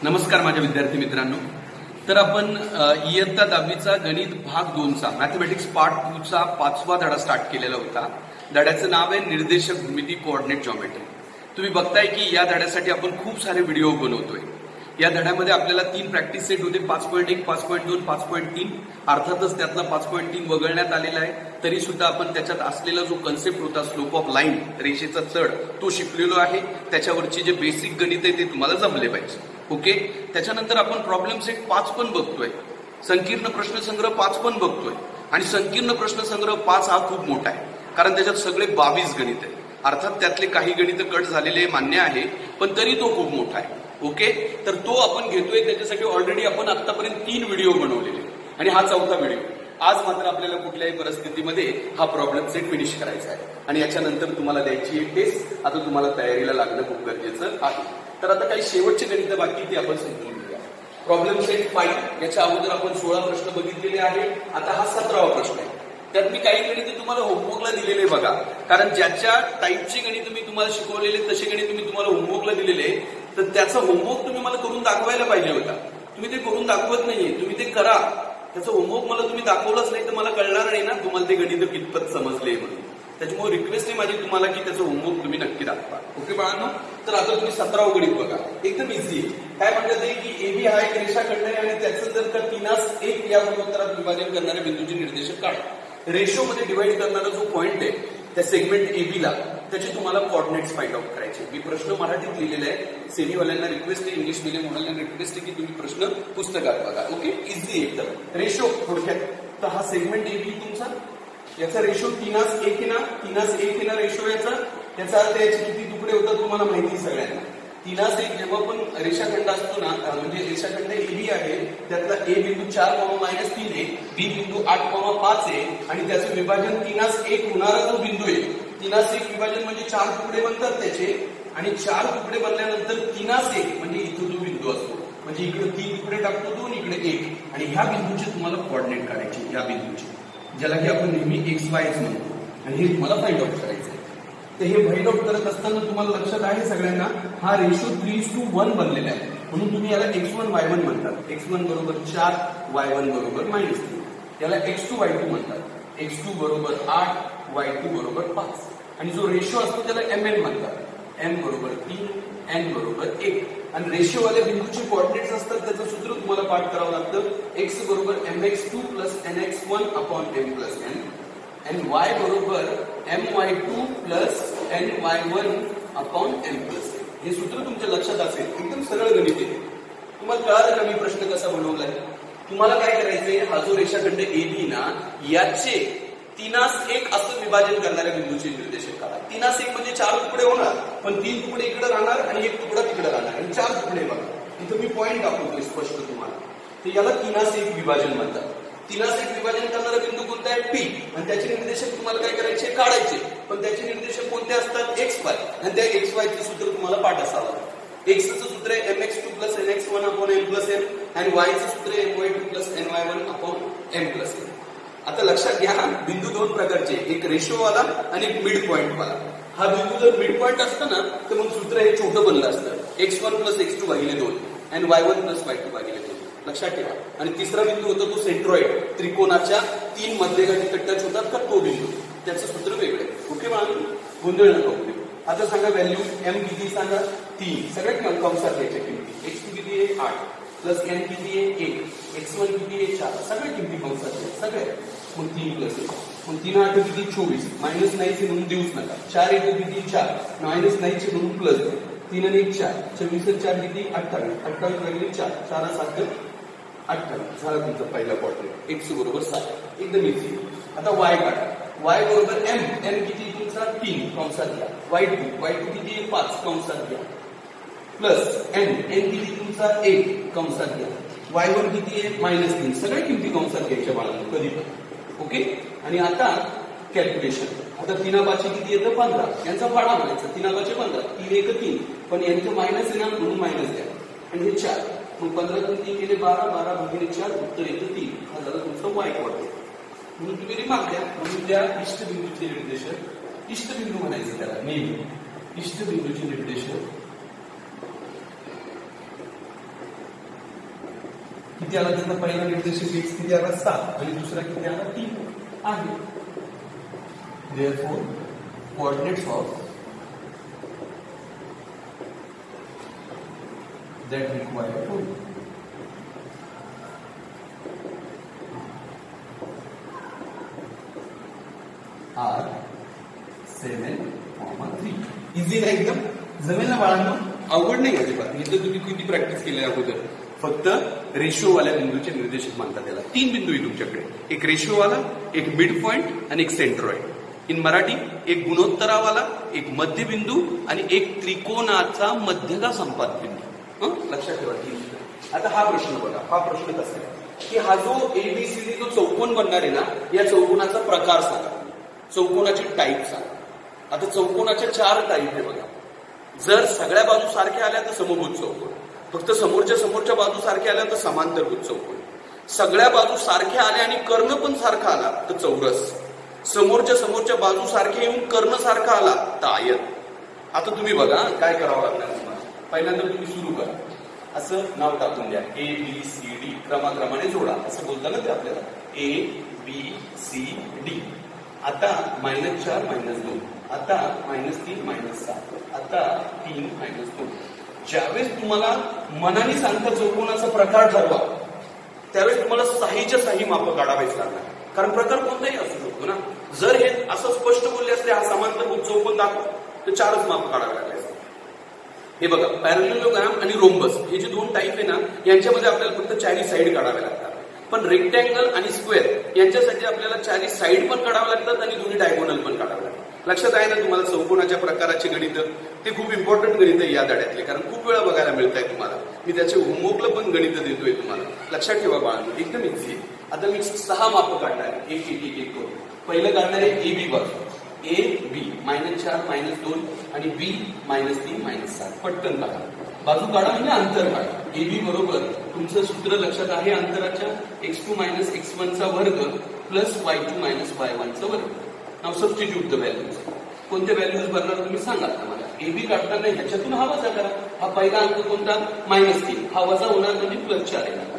नमस्कार माझ्या विद्यार्थी मित्रांनो. तर आपण इयत्ता 10वीचा गणित भाग 2चा मॅथमॅटिक्स पार्ट 2चा 5वा धडा स्टार्ट केलेला होता. धड्याचं नाव आहे निर्देशक भूमिती कोऑर्डिनेट जॉमेट्री. तुम्ही बघताय की या धड्यासाठी आपण खूप सारे व्हिडिओ बनवतोय. या धड्यामध्ये आपल्याला 3 प्रॅक्टिस सेट होते, 5.1, 5.2, 5.3. अर्थातच त्यातला 5.3 वगळण्यात आलेला आहे. तरी सुद्धा आपण त्याच्यात असलेला जो कन्सेप्ट होता स्लोप ऑफ लाईन, रेषेचा चढ, तो शिकलेलो आहे. त्याच्यावरची जे बेसिक गणित आहे ते तुम्हाला जमले पाहिजे. ओके. त्याच्यानंतर आपण प्रॉब्लेम सेट 5 पण बघतोय, संकीर्ण प्रश्नसंग्रह 5 पण बघतोय. आणि संकीर्ण प्रश्नसंग्रह 5 हा खूप मोठा आहे, कारण त्याच्यात सगळे 22 गणित आहे. अर्थात त्यातले काही गणित कट झालेले मान्य आहे, पण तरी तो खूप मोठा आहे. ओके. तर तो आपण घेतोय. त्याच्यासाठी ऑलरेडी आपण आतापर्यंत 3 व्हिडिओ बनवलेले आणि हा 4था व्हिडिओ. आज मात्र आपल्याला कुठल्याही परिस्थितीमध्ये हा प्रॉब्लेम सेट फिनिश करायचा आहे आणि याच्यानंतर तुम्हाला द्यायची एक टेस्ट. आता तुम्हाला तयारीला लागणं खूप गरजेचं आहे. तर आता काही शेवटचे गणित बाकी ती आपण समजून घेऊया. प्रॉब्लेम सेट 5 याच्या अगोदर आपण 16 प्रश्न बघितलेले आहे. आता हा 17वा प्रश्न आहे. त्यात मी काही गणित तुम्हाला होमवर्कला दिलेले बघा, कारण ज्याच्या टाईपचे गणित मी तुम्हाला शिकवलेले तसे गणित मी तुम्हाला होमवर्कला दिलेले, तर त्याचा होमवर्क तुम्ही मला करून दाखवायला पाहिजे होता. तुम्ही ते करून दाखवत नाहीये. तुम्ही ते करा. त्याचं होमवर्क मला तुम्ही दाखवलंच नाही तर मला कळणार नाही ना तुम्हाला ते गणित कितपत समजले म्हणून. त्याच्यामुळे रिक्वेस्ट आहे माझी तुम्हाला की त्याचं होमवर्क तुम्ही नक्की दाखवा. ओके बाळांनो. तर आता तुम्ही 17वा गणित बघा. एकदम इझी आहे. काय म्हणतात ते की एबी हा एक रेषाखंड आहे आणि त्याचं जर का 3:1 या गुणोत्तरात विभाजन करणाऱ्या बिंदूचे निर्देशक काढा. रेशो मध्ये डिवाइड करणारा जो पॉइंट आहे त्या सेगमेंट एबीला त्याचे तुम्हाला कोऑर्डिनेट्स फाइंड आउट करायचे. मी प्रश्न मराठीत लिहिलेले आहे. सेमीवाल्यांना रिक्वेस्ट आहे, इंग्लिश मीडियम वाल्यांना रिक्वेस्ट आहे की तुम्ही प्रश्न पुस्तकात बघा. ओके. इझी एकदम. रेशो थोडक्यात तर हा सेगमेंट एबी तुमचा, याचा रेशो 3:1 आहे ना. 3:1 आहे ना रेशो याचा. याचा अर्थ याचे किती तुकडे होतात तुम्हाला माहिती सगळ्यांना. 3:1 जेव्हा पण रेषाखंड असतो ना, म्हणजे रेषाखंड एबी आहे, त्यातला ए बिंदू 4,-3 आहे, बी बिंदू 8,5 आहे आणि त्याचं विभाजन 3:1 होणारा जो बिंदू आहे. 3:1 विभाजन म्हणजे 4 तुकडे बनतात त्याचे आणि 4 तुकडे बनल्यानंतर 3:1 म्हणजे इथं जो बिंदू असतो, म्हणजे इकडे 3 तुकडे टाकतो 2, इकडे 1 आणि ह्या बिंदूचे तुम्हाला कोऑर्डिनेट काढायचे. या बिंदूचे ज्याला की आपण नेहमी XY म्हणतो आणि हे तुम्हाला फाइंड आउट करायचं. तर हे फाइंड आउट करत असताना तुम्हाला लक्षात आहे सगळ्यांना हा रेशो 3:1 बनलेला आहे, म्हणून तुम्ही याला X1 Y1 म्हणतात. X1 बरोबर 4, Y1 बरोबर -3. याला X2 Y2 म्हणतात. X2 बरोबर 8, Y2 बरोबर 5 आणि जो रेशो असतो त्याला MN म्हणतात. M बरोबर 3, N बरोबर 1 आणि रेशोवाल्या बिंदूचे कोऑर्डिनेट्स असतात. त्याचं सूत्र तुम्हाला पाठ करावं लागतं. X बरोबर MX2 plus NX1 upon M plus N आणि Y बरोबर MY2 plus NY1 upon M plus N. हे सूत्र तुमच्या लक्षात असेल. एकदम सरळ गणित आहे. तुम्हाला कळालं का मी प्रश्न कसा बनवलाय? तुम्हाला काय करायचंय, हा जो रेषाखंड AB ना याचे 3:1 असं विभाजन करणाऱ्या बिंदूचे निर्देशक काढा. 3:1 म्हणजे 4 तुकडे होणार, पण 3 तुकडे इकडे राहणार आणि 1 तुकडा तिकडे राहणार आणि 4 तुकडे बघा. इथं मी पॉईंट दाखवतोय स्पष्ट तुम्हाला. तर याला 3:1 विभाजन म्हणतात. 3:1 विभाजन करणारा बिंदू कोणता आहे? P आणि त्याचे निर्देशक तुम्हाला काय करायचे? काढायचे. पण त्याचे निर्देशक कोणते असतात? XY आणि त्या XY चे सूत्र तुम्हाला पाठ असावं. X चं सूत्र आहे MX2 plus NX1 upon M plus N आणि Y चं सूत्र आहे MY2 plus NY1 upon M plus N. आता लक्षात घ्या, बिंदू 2 प्रकारचे, एक रेशोवाला आणि एक मिड पॉइंट वाला. हा बिंदू जर मिड पॉइंट असतं ना तर मग सूत्र हे छोटं बनलं असतं. X1 प्लस X2 भागिले 2 आणि Y1 प्लस Y2 भागिले 2. लक्षात ठेवा. आणि तिसरा बिंदू होता तो सेंट्रॉइड, त्रिकोणाच्या 3 मध्यगाठी टच होतात का तो बिंदू, त्याचं सूत्र वेगळं आहे. ओके बाळांनो, गोंधळ नको. आता सांगा व्हॅल्यू M किती सांगा? 3. सगळ्यात कंसात याच्या किमती. X2 किती आहे? 8 प्लस N किती आहे? 1. X1 किती आहे? 4. सगळ्या किमती कंसात आहेत सगळ्या. मग 3 प्लस 1 मग 3 8 किती? 24. मायनस 9 चे म्हणून देऊच नका. 4 1 किती? 4. मायनस 9 चे म्हणून प्लस 3 आणि 1 4. 24 4 किती? 28. 28 भागिले 4. 4 7 28 झाला तुमचा पहिला कोऑर्डिनेट. X बरोबर 7. एकदम इझी. आता Y काढा. Y बरोबर M. M किती तुमचा? 3 कंसात घ्या. Y2 किती? 5 कंसात घ्या. Plus N. N किती तुमचा? 1 कंसात घ्या. Y1 किती आहे? -3. सगळ्या किमती कंसात घ्यायच्या बाळांनो कधी पण. ओके. आणि आता कॅल्क्युलेशन. आता 3/5 किती येतं? 15. यांचा फाडा म्हणायचा. 3/5 15. 3 1 3 पण यांचं मायनस आहे ना म्हणून मायनस द्या आणि हे 4. मग 15 3 केले 12. 12 भागिले 4 उत्तर येतं 3. हा झाला तुमचा Y कोऑर्डिनेट. म्हणून तुम्ही रिमार्क द्या. म्हणून त्या इष्टबिंदूचे निर्देशक, इष्टबिंदू म्हणायचे त्याला नेहमी, इष्टबिंदूचे निर्देशक किती आला त्याचा पहिला निर्देशक x किती आला 7 आणि दुसरा किती आला 3 आहे. therefore coordinates of that required point are 7,3. Easy नाही एकदम, जमेल ना बाळांनो, अवघड नाही अजिबात. इथं तुम्ही किती प्रॅक्टिस केली अगोदर. फक्त रेशोवाल्या बिंदूचे निर्देशक मानतात त्याला. 3 बिंदू आहे तुमच्याकडे, एक रेशोवाला, एक मिड पॉइंट आणि एक सेंट्रॉइड. इन मराठी एक गुणोत्तरावाला, एक मध्यबिंदू आणि एक त्रिकोणाचा मध्यगा संपात बिंदू. लक्षात ठेवा. आता हा प्रश्न बघा, हा प्रश्न कसा आहे की हा जो एबीसीडी जो चौकोन बनणार आहे ना, या चौकोनाचा प्रकार सांगा, चौकोनाची टाईप सांगा. आता चौकोनाच्या 4 टाईप आहे बघा. जर सगळ्या बाजू सारख्या आल्या तर समभुज चौकोन, फक्त समोरच्या बाजू सारख्या आल्या तर समांतरभुज चौकोन, सगळ्या बाजू सारख्या आल्या आणि कर्ण पण सारखा आला तर चौरस, समोरच्या बाजू सारख्या येऊन कर्ण सारखा आला तर आयत. आता तुम्ही बघा काय करावं लागणार तुम्हाला. पहिल्यांदा तुम्ही सुरू करा, असं नाव टाकून द्या, ए बी सी डी, क्रमाक्रमाने जोडा, असं बोलता ना ते आपल्याला, ए बी सी डी. आता -4 -2, आता -3 -7, आता 3 -2. ज्यावेळेस तुम्हाला मनाने सांगता चौकोनाचा प्रकार ठरवा, त्यावेळेस तुम्हाला साहीच्या साही माप काढावेच लागणार. कारण प्रकार कोणताही असू शकतो ना. जर हे असं स्पष्ट बोलले असते हा समांतरभुज चौकोन दाखवा तर 4च माप काढावे लागले असते. हे बघा, पॅरलेलोग्राम आणि रोम्बस हे जे 2 टाईप आहे ना, यांच्यामध्ये आपल्याला फक्त 4 साईड काढावे लागतात. पण रेक्टँगल आणि स्क्वेअर यांच्यासाठी आपल्याला 4 साईड पण काढावे लागतात आणि दोन्ही डायगोनल पण काढावे लागतात. लक्षात आहे ना तुम्हाला चौकोनाच्या प्रकाराचे गणित? ते खूप इम्पॉर्टंट गणित आहे या धड्यातले, कारण खूप वेळा बघायला मिळत आहे तुम्हाला. मी त्याचे होमवर्कला पण गणित देतोय तुम्हाला. लक्षात ठेवा बाळांनो, एकदम इझी. आता मी 6 माप काढणार आहे, एक करून. पहिलं काढणार आहे ए बी बाजू, ए बी -4 -2 आणि बी -3 -7. पटकन काढा, बाजू काढा म्हणजे अंतर काढा. ए बी बरोबर तुमचं सूत्र लक्षात आहे, अंतराच्या x2 - x1 चा वर्ग प्लस y2 - y1 चा वर्ग. नाव सबस्टिट्यूट द व्हॅल्यूज. कोणत्या व्हॅल्यूज भरणार तुम्ही सांगा मला. ए बी काढताना ह्याच्यातून हा वजा करा. हा पहिला अंक कोणता? -3, हा वजा होणार म्हणजे +4 येणार.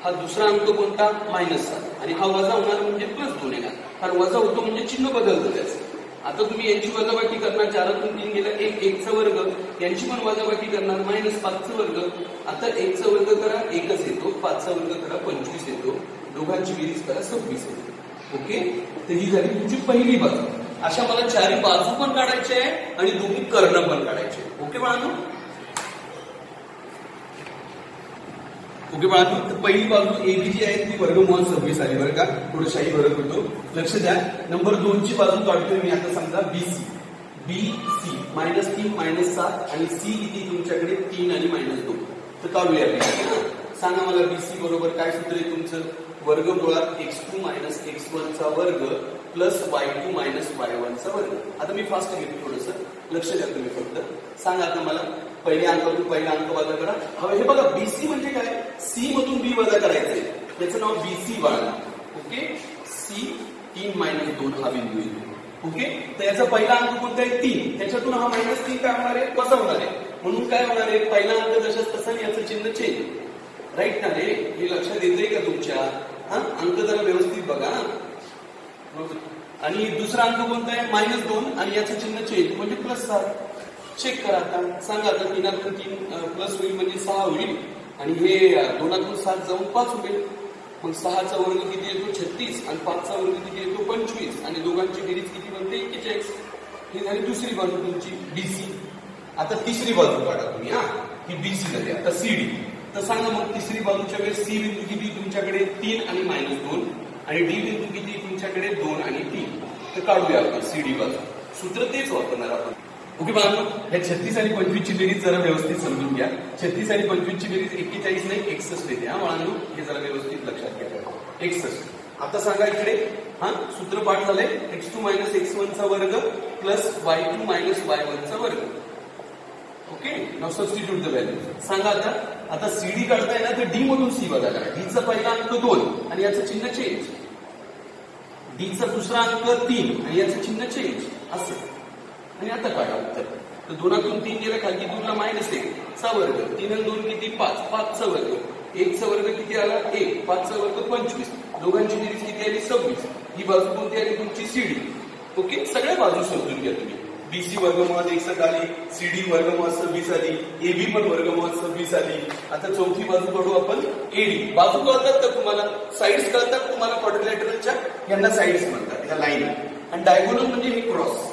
हा दुसरा अंक कोणता? -7 आणि हा वजा होणार म्हणजे +2 येणार. कारण वजा होतो म्हणजे चिन्ह बदलतं त्याचं. आता तुम्ही यांची वजाबाकी करणार, 4तून 3 गेला 1 चा वर्ग, यांची पण वजाबाकी करणार -5 चा वर्ग. आता 1 चा वर्ग करा 1च येतो, 5 चा वर्ग करा 25 येतो, दोघांची बेरीज करा 26 येतो. ओके, तर ही झाली तुमची पहिली बाजू. अशा मला 4 बाजू पण काढायची आहे आणि दोन्ही कर्ण पण काढायचे. ओके बाळांनो, ओके बाळांनो. तर पहिली बाजू एबी जी आहे ती वर्गमूळ 26 आली बरं का, थोडं शाही फरक होतो, लक्ष द्या. नंबर 2 ची बाजू काढतोय मी. आता समजा बीसी, बीसी -3 -7 आणि सी किती तुमच्याकडे 3 आणि -2. तर काढूया. सांगा मला बीसी बरोबर काय सूत्र आहे तुमचं? वर्गमुळात x2 - x1 चा वर्ग प्लस y2 - y1 चा वर्ग. आता मी फास्ट घेतो थोडंसं, लक्ष द्या तुम्ही फक्त. सांगा आता मला पहिल्या अंकातून पहिला अंक वजा करा. हवे हे बघा, बीसी म्हणजे काय? सी मधून बी वजा करायचंय, त्याचं नाव बीसी बाळा. ओके, सी 3 - 2 हा बिंदू येतो. ओके, तर याचा पहिला अंक कोणता आहे? 3. त्याच्यातून हा -3 काय होणार आहे? वजा होणार आहे. म्हणून काय होणार आहे? पहिला अंक जशाच तसा याचं चिन्ह चेंज. राईट ना रे? हे लक्षात येतंय का तुमच्या? अंक जरा व्यवस्थित बघा. आणि दुसरा अंक कोणता आहे? -2 आणि याचं चिन्ह चेंज म्हणजे +7. चेक करा आता. सांगा आता 3तून 3 प्लस होईल म्हणजे 6 होईल आणि हे 2तून 7 जाऊन 5 होईल. मग 6चा वर्ग किती येतो? 36 आणि 5चा वर्ग किती येतो? 25 आणि दोघांची बेरीज किती बनते? 41. ही झाली दुसरी बाजू तुमची बीसी. आता तिसरी बाजू काढा तुम्ही. ही बीसी झाली. आता सीडी. तर सांगा मग तिसरी बाजूच्या वेळेस सी बिंदू किती तुमच्याकडे? 3 आणि -2 आणि डी बिंदू किती तुमच्याकडे? 2 आणि 3. तर काढूया आपण सीडी बाजू. सूत्र तेच वापरणार आपण. ओके बाळांनो, या 36 आणि 25 ची बेरीज जरा व्यवस्थित समजून घ्या. 36 आणि 25 ची बेरीज 41 नाही 61 येते. बाळांनो, हे जरा व्यवस्थित लक्षात घ्या. 61. आता सांगा इकडे सूत्र पाठ झालंय, x2 - x1 चा वर्ग प्लस y2 - y1 चा वर्ग. Okay, now substitute the value. सांगा आता सीडी काढताय ना, तर डी मधून सी वजा करा. डीचा पहिला अंक 2 आणि याचं चिन्ह चेंज. डीचा दुसरा अंक 3 आणि याचं चिन्ह चेंज असं. आणि आता काढा उत्तर. तर 2तून 3 गेला खाली 2ला -1 चा वर्ग, 3 आणि 2 किती? 5, 5चा वर्ग 1 चा वर्ग किती आला 1, 5 चा वर्ग 25, दोघांची बेरीज किती आली 26. ही बाजू कोणती आली तुमची सीडी. ओके, सगळ्या बाजू समजून घ्या तुम्ही. बीसी वर्गमुळात 61 आली, सीडी वर्गमुळात 26 आली, एबी पण वर्गमुळात 26 आली. आता चौथी बाजू काढू आपण एडी. बाजू कळतात का तुम्हाला? साइड्स कळतात तुम्हाला क्वाड्रिलॅटरलच्या? यांना साइड्स म्हणतात, ह्या लाईन. आणि डायगोनल म्हणजे हे क्रॉस.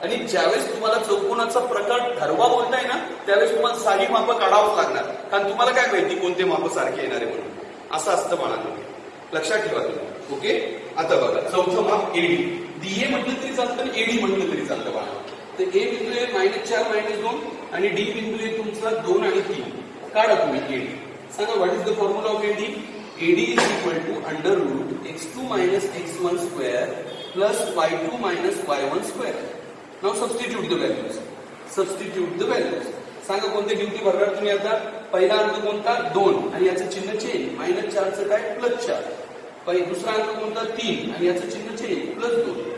आणि ज्यावेळेस तुम्हाला चौकोनाचा प्रकार ठरवा बोलताय ना, त्यावेळेस तुम्हाला सारी मापं काढावंच लागणार, कारण तुम्हाला काय माहिती कोणते माप सारखे येणार आहे म्हणून. असं असतं बाळांनो, लक्षात ठेवा तुम्ही. ओके, आता बघा चौथं माप एडी. डीए म्हटलं तरी चालतं आणि एडी म्हटलं तरी चालतं बाळा. तर ए बिंदू आहे -4 -2 आणि डी बिंदू आहे तुमचा 2 आणि 3. काढा तुम्ही एडी. सांगा what is the formula of AD? AD is equal to √x2 - x1 square plus y2 - y1 square. Now substitute the values. Substitute the values. सांगा कोणत्या किमती भरणार तुम्ही आता? पहिला अंक कोणता 2 आणि याचं चिन्ह चेंज. -4 चं काय +4. दुसरा अंक कोणता 3 आणि याचं चिन्ह चेंज +2.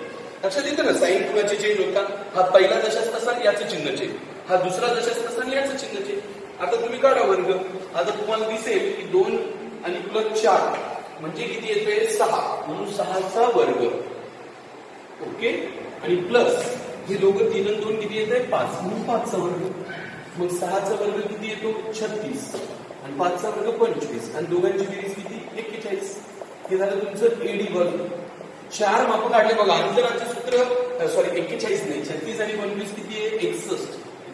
लक्षात येतं ना, साईन कुणाचे चेंज होता? हा पहिला दशाच तसा याचं चिन्ह चेंज, हा दुसरा दशाच तसा याचं चिन्ह चेंज. आता तुम्ही काढा वर्ग. आता तुम्हाला दिसेल की 2 आणि +4 म्हणजे किती येतोय 6, म्हणून 6 चा वर्ग. ओके, आणि प्लस हे दोघं 3 आणि 2 किती येतंय 5, म्हणून 5 चा वर्ग. मग 6 चा वर्ग किती येतो 36 आणि 5 चा वर्ग 25 आणि दोघांची बेरीज किती 41. हे झालं तुमचं एडी वर्ग. 4 माप काढले बघा. अंतराचे सूत्र 41 नाही, 36 आणि 25 किती आहे 61.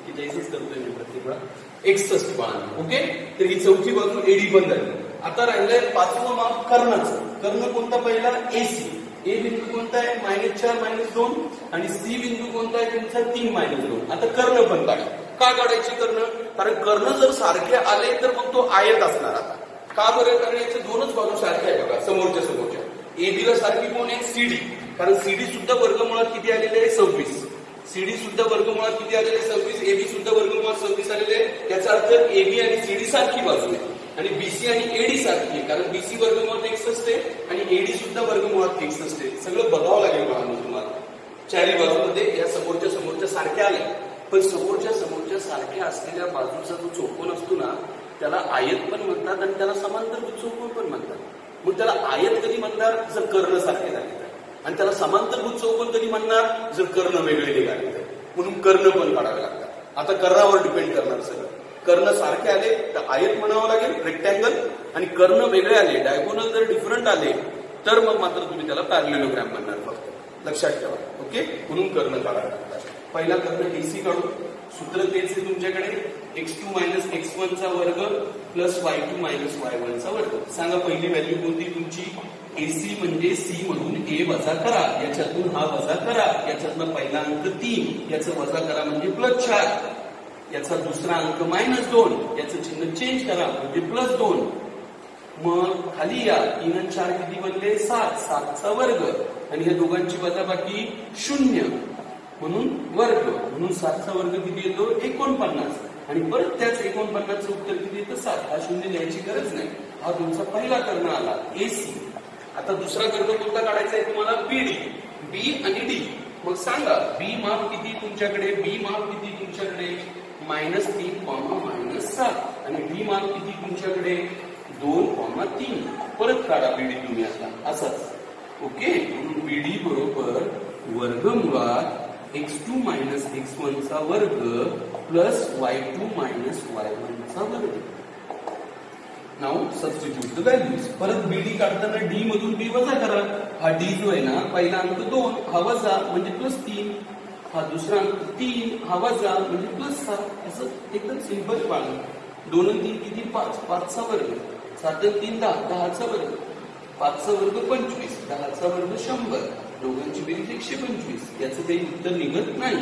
41च करतोय मी प्रत्येक वेळा 61 बाळा. ओके, तर ही चौथी बाजू एडी पण झाली. आता राहिलंय 5वं माप कर्णाचं. कर्ण कोणता पहिला एसी. ए बिंदू कोणता आहे -4 - 2 आणि सी बिंदू कोणता आहे तुमचा 3 - 2. आता कर्ण पण काढा. का काढायची कर्ण? कारण कर्ण जर सारखे आले तर मग तो आयत असणार. आता का बरं? कारण याच्या दोनच बाजू सारख्या आहे बघा, समोरच्या समोरच्या. एबी ला सारखी कोण आहे सीडी, कारण सीडी सुद्धा वर्गमुळात किती आलेले आहे 26. सीडी सुद्धा वर्गमुळात किती आलेले 26. एबी सुद्धा वर्गमुळात 26 आलेले आहे. याचा अर्थ एबी आणि सीडी सारखी बाजू आहे. आणि बीसी आणि एडी सारखी आहे, कारण बीसी वर्गमुळात 61 आणि एडी सुद्धा वर्गमुळात 61. सगळं बघावं लागेल मला तुम्हाला. चारी बाजूमध्ये या समोरच्या समोरच्या सारख्या आल्या, पण समोरच्या समोरच्या सारख्या असलेल्या बाजूचा जो चौकोन असतो ना, त्याला आयत पण म्हणतात आणि त्याला समांतरभुज चौकोन पण म्हणतात. मग त्याला आयत कधी म्हणणार? जर कर्ण सारखे झाले तर. आणि त्याला समांतरभुज चौकोन कधी म्हणणार? जर कर्ण वेगळे निघाले तर. म्हणून कर्ण पण काढावे लागतात. आता कर्णावर डिपेंड करणार सगळं. कर्ण सारखे आले तर आयत म्हणावं लागेल, रेक्टँगल. आणि कर्ण वेगळे आले, डायगोनल जर डिफरंट आले तर मग मात्र तुम्ही त्याला पॅरलेलोग्राम म्हणणार फक्त. लक्षात ठेवा. ओके, म्हणून कर्ण काढावे लागतात. पहिला कर्ण एसी काढू. सूत्र तेच आहे तुमच्याकडे, x2 - x1 चा वर्ग प्लस y2 - y1 चा वर्ग. सांगा पहिली व्हॅल्यू कोणती तुमची? एसी म्हणजे सी मधून ए वजा करा, याच्यातून हा वजा करा, याच्यातनं पहिला अंक 3, याचं वजा करा म्हणजे +4, याचा दुसरा अंक -2, याचं चिन्ह चेंज करा म्हणजे +2. मग खाली या 3 आणि 4 किती बनले 7, 7 चा वर्ग आणि ह्या दोघांची वजाबाकी 0 म्हणून वर्ग, म्हणून 7 चा वर्ग किती येतो 49 आणि परत त्याच 49चं उत्तर किती येतं 7. हा 0 लिहायची गरज नाही. हा तुमचा पहिला कर्ण आला एसी. आता दुसरा कर्ण कोणता काढायचा आहे तुम्हाला? बीडी. बी आणि डी. मग सांगा बी माप किती तुमच्याकडे? बी माप किती तुमच्याकडे -3, -7 आणि डी माप किती तुमच्याकडे 2, 3. परत काढा बीडी तुम्ही आता असाच. ओके, म्हणून बीडी बरोबर वर्गमुळात x2 - x1 चा वर्ग प्लस y2 - y1 चा वर्ग. Now substitute the values. परत बीडी काढताना डी मधून बी वजा करा. हा डी जो आहे ना, पहिला अंक 2, हा वजा म्हणजे +3, हा दुसरा अंक 3, हा वजा म्हणजे +7. असं एकदम सिंपल पाळलं. 2 आणि 3 किती 5, 5 चा वर्ग, 7 आणि 3 10, 10 चा वर्ग, 5 चा वर्ग 25, 10 चा वर्ग 100, दोघांची बेरीज 125. याचं काही उत्तर निघत नाही.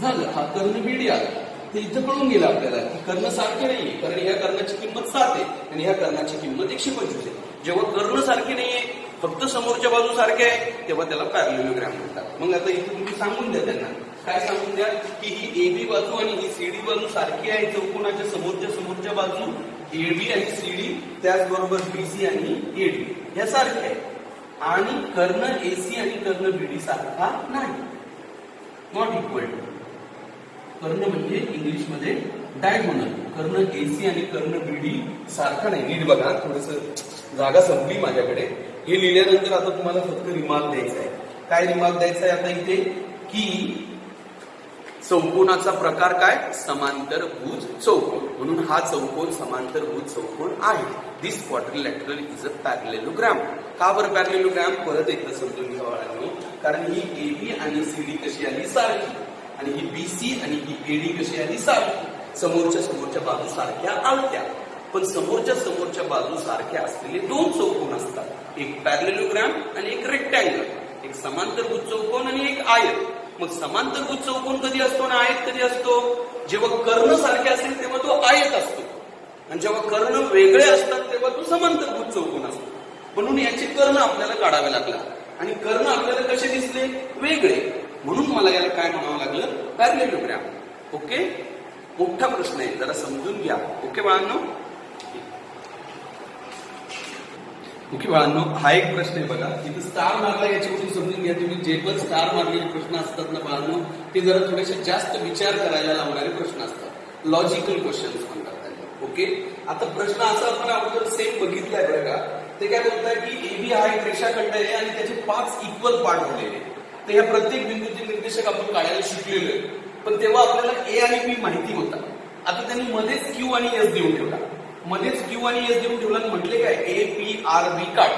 झालं, हा कर्ण बीडी आला. ते इथं कळून गेलं आपल्याला की कर्ण सारखे नाहीये, कारण ह्या कर्णाची किंमत 7 आहे आणि ह्या कर्णाची किंमत 125 आहे. जेव्हा कर्ण सारखे नाहीये, फक्त समोरच्या बाजू सारख्या आहे, तेव्हा त्याला पॅरलेलोग्राम म्हणतात. मग आता इथे तुम्ही सांगून द्या त्यांना, काय सांगून द्या की ही एबी बाजू आणि ही सीडी बाजू सारखी आहे. चौकोनाच्या समोरच्या बाजू एबी आणि सीडी, त्याचबरोबर बीसी आणि एडी ह्या सारख्या आहे. आणि कर्ण एसी आणि कर्ण बीडी सारखा नाही, नॉट इक्वल टू. कर्ण म्हणजे इंग्लिश मध्ये डायगोनल कर्ण एसी आणि कर्ण बीडी सारखा नाही. नीट बघा, थोडस जागा संपली माझ्याकडे. हे लिहिल्यानंतर आता तुम्हाला फक्त रिमार्क द्यायचा आहे. काय रिमार्क द्यायचा आहे आता इथे की चौकोनाचा प्रकार काय, समांतरभुज चौकोन, म्हणून हा चौकोन समांतरभुज चौकोन आहे. दिस क्वाड्रिलॅटरल इज अ पॅरलेलोग्राम. का बरं पॅरलेलोग्राम, परत एकदा समजून घ्यावं लागेल. कारण ही एबी आणि सीडी कशी आली सारखी, आणि ही बीसी आणि ही एडी कशी आली सारखी. समोरच्या बाजू सारख्या आलत्या, पण समोरच्या बाजू सारख्या असलेले दोन चौकोन असतात. एक पॅरलेलोग्राम आणि एक रेक्टँगल. एक समांतरभुज चौकोन आणि एक आयत. मग समांतरभुज चौकोन कधी असतो आणि आयत कधी असतो, जेव्हा कर्ण सारखे असेल तेव्हा तो आयत असतो, आणि जेव्हा कर्ण वेगळे असतात तेव्हा तो समांतरभुज चौकोन असतो. म्हणून याचे कर्ण आपल्याला काढावे लागतात, आणि कर्ण आपल्याला कसे दिसले, वेगळे. म्हणून मला याला काय म्हणावं लागलं, पॅरलेलोग्राम. ओके, मोठा प्रश्न आहे, जरा समजून घ्या. ओके बाळांनो, ओके बाळांनो, हा एक प्रश्न आहे बघा. इथे स्टार मारला, याच्यावरून समजून घ्या तुम्ही. जे पण स्टार मारलेले प्रश्न असतात ना बाळांनो, ते जरा थोडेसे जास्त विचार करायला लावणारे प्रश्न असतात. लॉजिकल क्वेश्चन्स म्हणतात त्यांना. ओके, आता प्रश्न असा आपण अगोदर सेम बघितलाय बरं का. ते काय बोलताय की एबी हा एक रेषाखंड आहे आणि त्याचे 5 इक्वल पार्ट झालेले. तर ह्या प्रत्येक बिंदूचे निर्देशक आपण काढायला शिकलेलो आहे, पण तेव्हा आपल्याला ए आणि बी माहिती होता. आता त्यांनी मध्येच क्यू आणि एस देऊन ठेवला. मध्येच क्यू आणि एस देऊन ठेवला, म्हटले काय, ए पी आर बी काढ.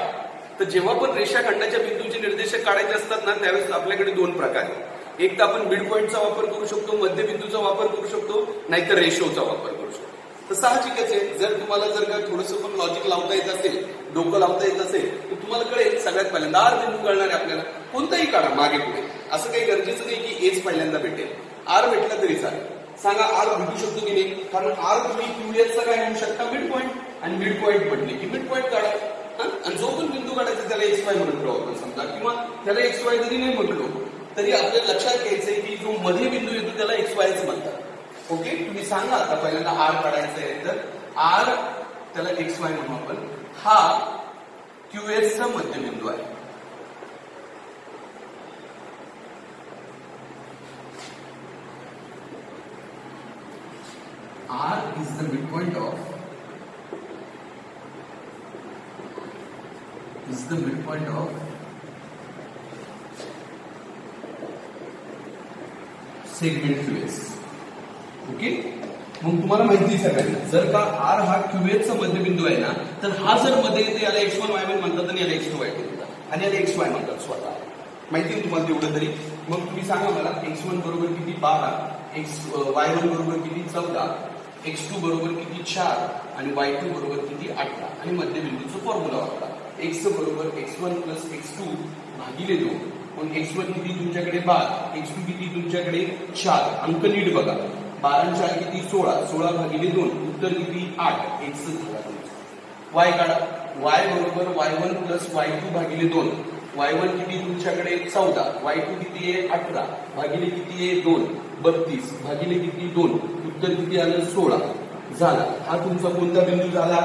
तर जेव्हा पण रेषाखंडाच्या बिंदूचे निर्देशक काढायचे असतात ना, त्यावेळेस आपल्याकडे दोन प्रकार आहेत. एक तर आपण मिड पॉईंटचा वापर करू शकतो, मध्यबिंदूचा वापर करू शकतो, नाहीतर रेशोचा वापर करू शकतो. तर साहजिकच आहे, जर तुम्हाला जर का थोडंसं पण लॉजिक लावता येत असेल, डोकं लावता येत असेल, तर तुम्हाला कळेल सगळ्यात पहिल्यांदा आर बिंदू कळणार आहे आपल्याला. कोणताही काढा मागे पुढे, असं काही गरजेचं नाही की एच पहिल्यांदा भेटेल. आर भेटला तरी चालेल. सांगा आर भेटू शकतो की नाही, कारण आर तुम्ही क्यूएसचा काय म्हणू शकता, मिड पॉईंट. आणि मिड पॉईंट म्हटले की मिड पॉईंट काढा. आणि जो पण बिंदू काढायचा त्याला एक्स वाय म्हणतो आपण समजा, किंवा त्याला एक्स वाय जरी नाही म्हटलो तरी आपल्याला लक्षात घ्यायचंय की जो मध्ये बिंदू येतो त्याला एक्स वायच म्हणतात. ओके, तुम्ही सांगा आता पहिल्यांदा आर काढायचा आहे, तर आर त्याला एक्स वाय म्हणू आपण. हा क्यूएसचा मध्यबिंदू आहे. R is the midpoint of segment QS. Okay, मग तुम्हाला माहिती सगळ्यांना, जर का R हा QS चा मध्यबिंदू आहे ना, तर हा जर मध्ये येते याला x1 y1 म्हणतात आणि याला x2 y2 म्हणतात, आणि याला xy म्हणतात स्वतः. माहिती आहे तुम्हाला तेवढं तरी. मग तुम्ही सांगा मला x1 बरोबर किती 12, y1 बरोबर किती 14, x2 बरोबर किती 4 आणि y2 बरोबर किती 18, आणि मध्यबिंदूचा फॉर्म्युला वापरा. x बरोबर x1 प्लस x2 भागिले 2. मग x1 किती तुमच्याकडे 12, x2 किती तुमच्याकडे 4. अंक नीट बघा, 12 आणि 4 किती 16, 16 भागिले 2, उत्तर किती 8. x झाला तुमचा. y काढा, y बरोबर y1 प्लस y2 भागिले 2. y1 किती तुमच्याकडे 14, y2 किती आहे 18, भागिले किती आहे 2, 32 भागिले किती 2, उत्तर किती आलं 16 झाला. हा तुमचा कोणता बिंदू झाला,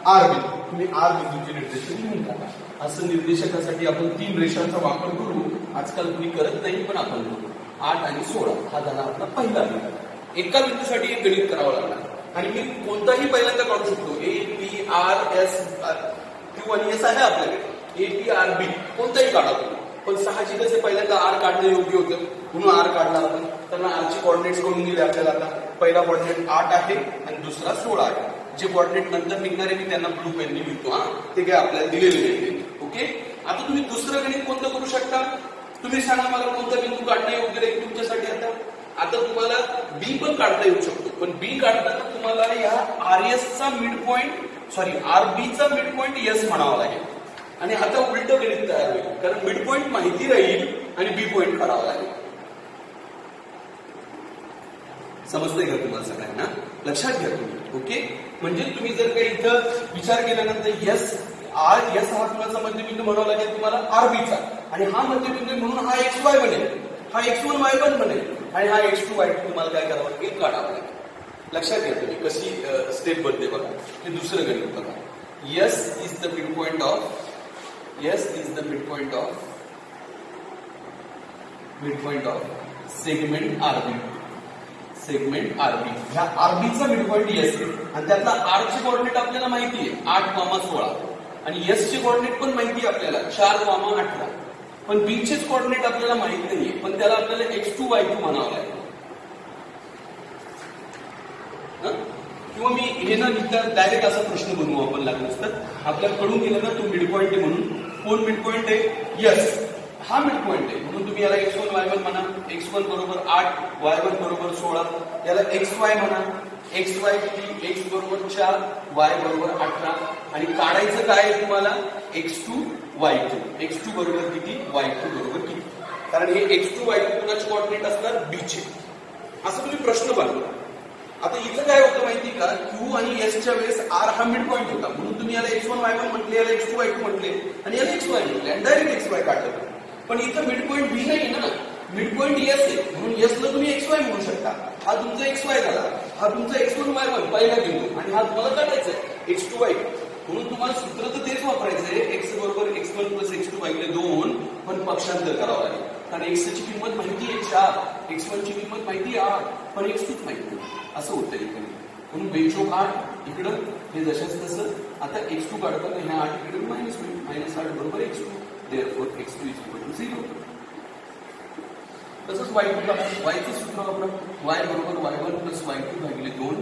आर बिंदू. तुम्ही आर बिंदूचे निर्देशक लिहून टाका. असं निर्देशकासाठी आपण 3 रेषांचा वापर करू. आजकाल तुम्ही करत नाही, पण आपण करू. 8 आणि 16 हा झाला आपला पहिला बिंदू. एका बिंदूसाठी एक गणित करावं लागणार, आणि मी कोणताही पहिल्यांदा काढू शकतो. A P R S Q आणि एस आहे आपल्याकडे. ए पी आर बी कोणताही काढा तुम्ही, पण साहजिकच पहिल्यांदा आर काढणं योग्य होतं, म्हणून आर काढला आपण. तर आरचे कॉर्डिनेट्स करून दिले आपल्याला. आता पहिला कॉर्डिनेट 8 आहे आणि दुसरा 16 आहे. जे कॉर्डिनेट नंतर निघणारे मी त्यांना ब्लू पेनने लिहितो. ते काय आपल्याला दिलेले नाही. ओके, आता तुम्ही दुसरं गणित कोणतं करू शकता, तुम्ही सांगा मला कोणता बिंदू काढणं योग्य राहील तुमच्यासाठी. आता तुम्हाला बी पण काढता येऊ शकतो, पण बी काढताना तुम्हाला या आर एस चा mid point, sorry R B चा मिड पॉईंट एस म्हणावा लागेल. आणि आता उलट गणित तयार होईल, कारण मिड पॉईंट माहिती राहील आणि बी पॉईंट काढावा लागेल. समजतंय का तुम्हाला सगळ्यांना, लक्षात घ्या तुम्ही. ओके, म्हणजे तुम्ही जर काही इथं विचार केल्यानंतर एस आर एस हा कुणाचा मध्यबिंदू म्हणावा लागेल तुम्हाला, आरबीचा. आणि हा मध्यबिंदू म्हणून हा एक्स वाय बनेल, हा x1 y1 बनेल, आणि हा x2 y2 तुम्हाला काय करावं लागेल, काढावं लागेल. लक्षात घ्या तुम्ही कशी स्टेप बनते बघा. हे दुसरं गणित बघा. S is the midpoint of segment RB. Segment RB. ह्या आरबीचा मिड पॉईंट एस आहे आणि त्यातला आर चे कोऑर्डिनेट आपल्याला माहिती आहे 8,16 आणि एस चे कोऑर्डिनेट पण माहिती आहे आपल्याला 4,18. पण बी चे कोऑर्डिनेट आपल्याला माहित नाहीये, पण त्याला आपल्याला x2 y2 म्हणावं लागेल. किंवा मी हे ना डायरेक्ट असा प्रश्न बनवू आपण लागलं असतं. आपल्याला कळून गेलं ना तो मिड पॉईंट आहे म्हणून. कोण मिड पॉईंट आहे? यस, हा मिड पॉईंट आहे म्हणून तुम्ही याला x1 y1 म्हणा. x1 बरोबर 8, y1 बरोबर 16. याला xy म्हणा. xy किती? x बरोबर 4, y बरोबर 18 आणि काढायचं काय आहे तुम्हाला? x2 y2. x2 बरोबर किती? y2 बरोबर किती? कारण हे x2 y2 कुणाचे कोऑर्डिनेट असणार? b चे. असं तुम्ही प्रश्न बनवा. आता इथं काय होतं माहिती का? Q आणि S च्या वेळेस R हा मिड पॉईंट होता म्हणून तुम्ही याला x1 y1 म्हटले, याला x2 y2 म्हटले आणि याला xy म्हटले आणि डायरेक्ट xy काढलं. पण इथं मिड पॉईंट B नाही ना, मिड पॉईंट S आहे म्हणून S ला तुम्ही xy म्हणू शकता. हा तुमचा xy झाला, हा तुमचा x1 y1 पहिला बिंदू आणि हा तुम्हाला काढायचा आहे x2 y2. म्हणून तुम्हाला सूत्र तर तेच वापरायचंय x बरोबर x1 प्लस x2 भागिले 2 पण पक्षांतर करावं लागेल. कारण x ची किंमत माहिती आहे 4, x1 ची किंमत माहिती आहे 8 पण x2 माहिती नाही. असं होतं इकडे. म्हणून बेचोक 8 इकडं हे जशाच तसं. आता x2 काढतो तर ह्या 8 इकडे मायनस होईल. -8 बरोबर x2. Therefore x2 = 0. तसंच y2 काढा. y चं सूत्र वापरा. y बरोबर y1 प्लस y2 भागिले 2.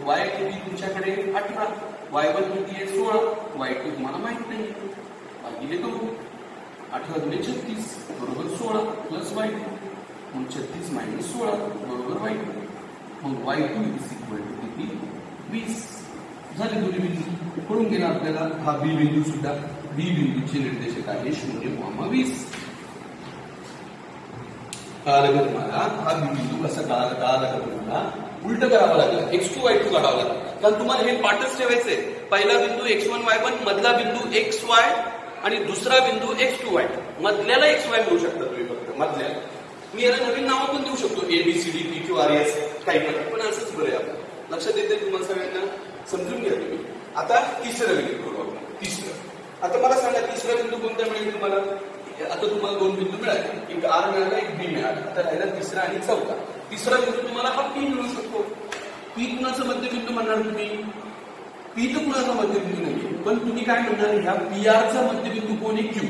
y किती तुमच्याकडे? 18. y1 किती आहे? 16. y2 तुम्हाला माहित नाही भागिले 2. 18 × 36 बरोबर 16 प्लस y2. मग 36 - 16 बरोबर y2. मग y2 = किती? 20. झाले दोन्ही बिंदू. कळून गेला आपल्याला. हा बी बिंदू सुद्धा. बी बिंदूचे निर्देशक आहे 0,20. कळालं का तुम्हाला? हा बी बिंदू कसा कळाला का तुम्हाला? उलट करावं लागलं. x2 y2 काढावं लागलं. कारण तुम्हाला हे पाठच ठेवायचंय. पहिला बिंदू x1 y1, मधला बिंदू xy आणि दुसरा बिंदू x2 y2. मधल्याला xy म्हणू शकता तुम्ही फक्त मधल्याला. मी याला नवीन नाव पण देऊ शकतो ABCD PQRS काही पण असंच बरं आहे. आपण लक्षात येते तुम्हाला सगळ्यांना? समजून घ्या तुम्ही. आता तिसरं बिंदू करू आपण. तिसरं. आता मला सांगा तिसरा बिंदू कोणता मिळेल तुम्हाला? आता तुम्हाला दोन बिंदू मिळाले. एक R मिळाला, एक B मिळाला. आता राहिला तिसरा आणि चौथा. तिसरा बिंदू तुम्हाला हा P मिळू शकतो. P कुणाचा मध्यबिंदू म्हणणार तुम्ही? P तर कुणाचा मध्यबिंदू नाहीये, पण तुम्ही काय म्हणणार? ह्या PR चा मध्यबिंदू कोण आहे? Q.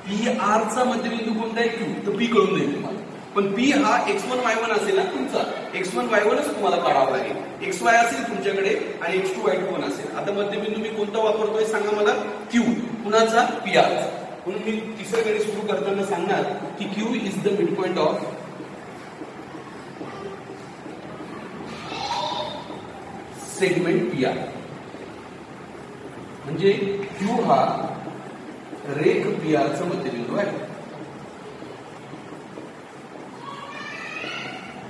PR चा मध्यबिंदू कोणता आहे? Q. तर P कळून जाईल तुम्हाला. पण P हा x1 y1 असेल ना तुमचा. x1 y1च तुम्हाला काढावा लागेल. xy असेल तुमच्याकडे आणि x2 y2 पण असेल. आता मध्यबिंदू मी कोणता वापरतोय सांगा मला? Q. कुणाचा? PR चा. म्हणून मी तिसरं गणित सुरू करताना सांगणार की Q is the mid point of segment PR. म्हणजे Q हा रेख PR चा मध्यबिंदू आहे.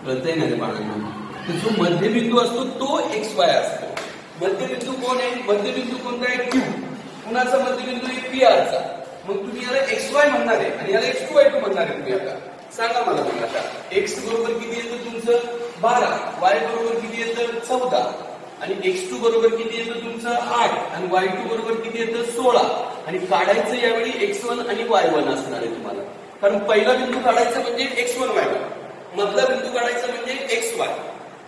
कळतंय ना रे बाळांना? तर जो मध्यबिंदू असतो तो XY असतो. मध्यबिंदू कोण आहे? मध्यबिंदू कोणता आहे? Q. कुणाचा मध्यबिंदू आहे? PR चा. मग तुम्ही याला XY म्हणणार आहे आणि याला x2 y2 म्हणणार आहे. तुम्ही आता सांगा मला. मग आता x बरोबर किती येतं तुमचं? 12. y बरोबर किती येतं? 14. आणि x2 बरोबर किती येतं तुमचं? 8. आणि y2 बरोबर किती येतं? 16. आणि काढायचं यावेळी x1 आणि y1 असणार आहे तुम्हाला. कारण पहिला बिंदू काढायचा म्हणजे x1 y1, मधला बिंदू काढायचा म्हणजे xy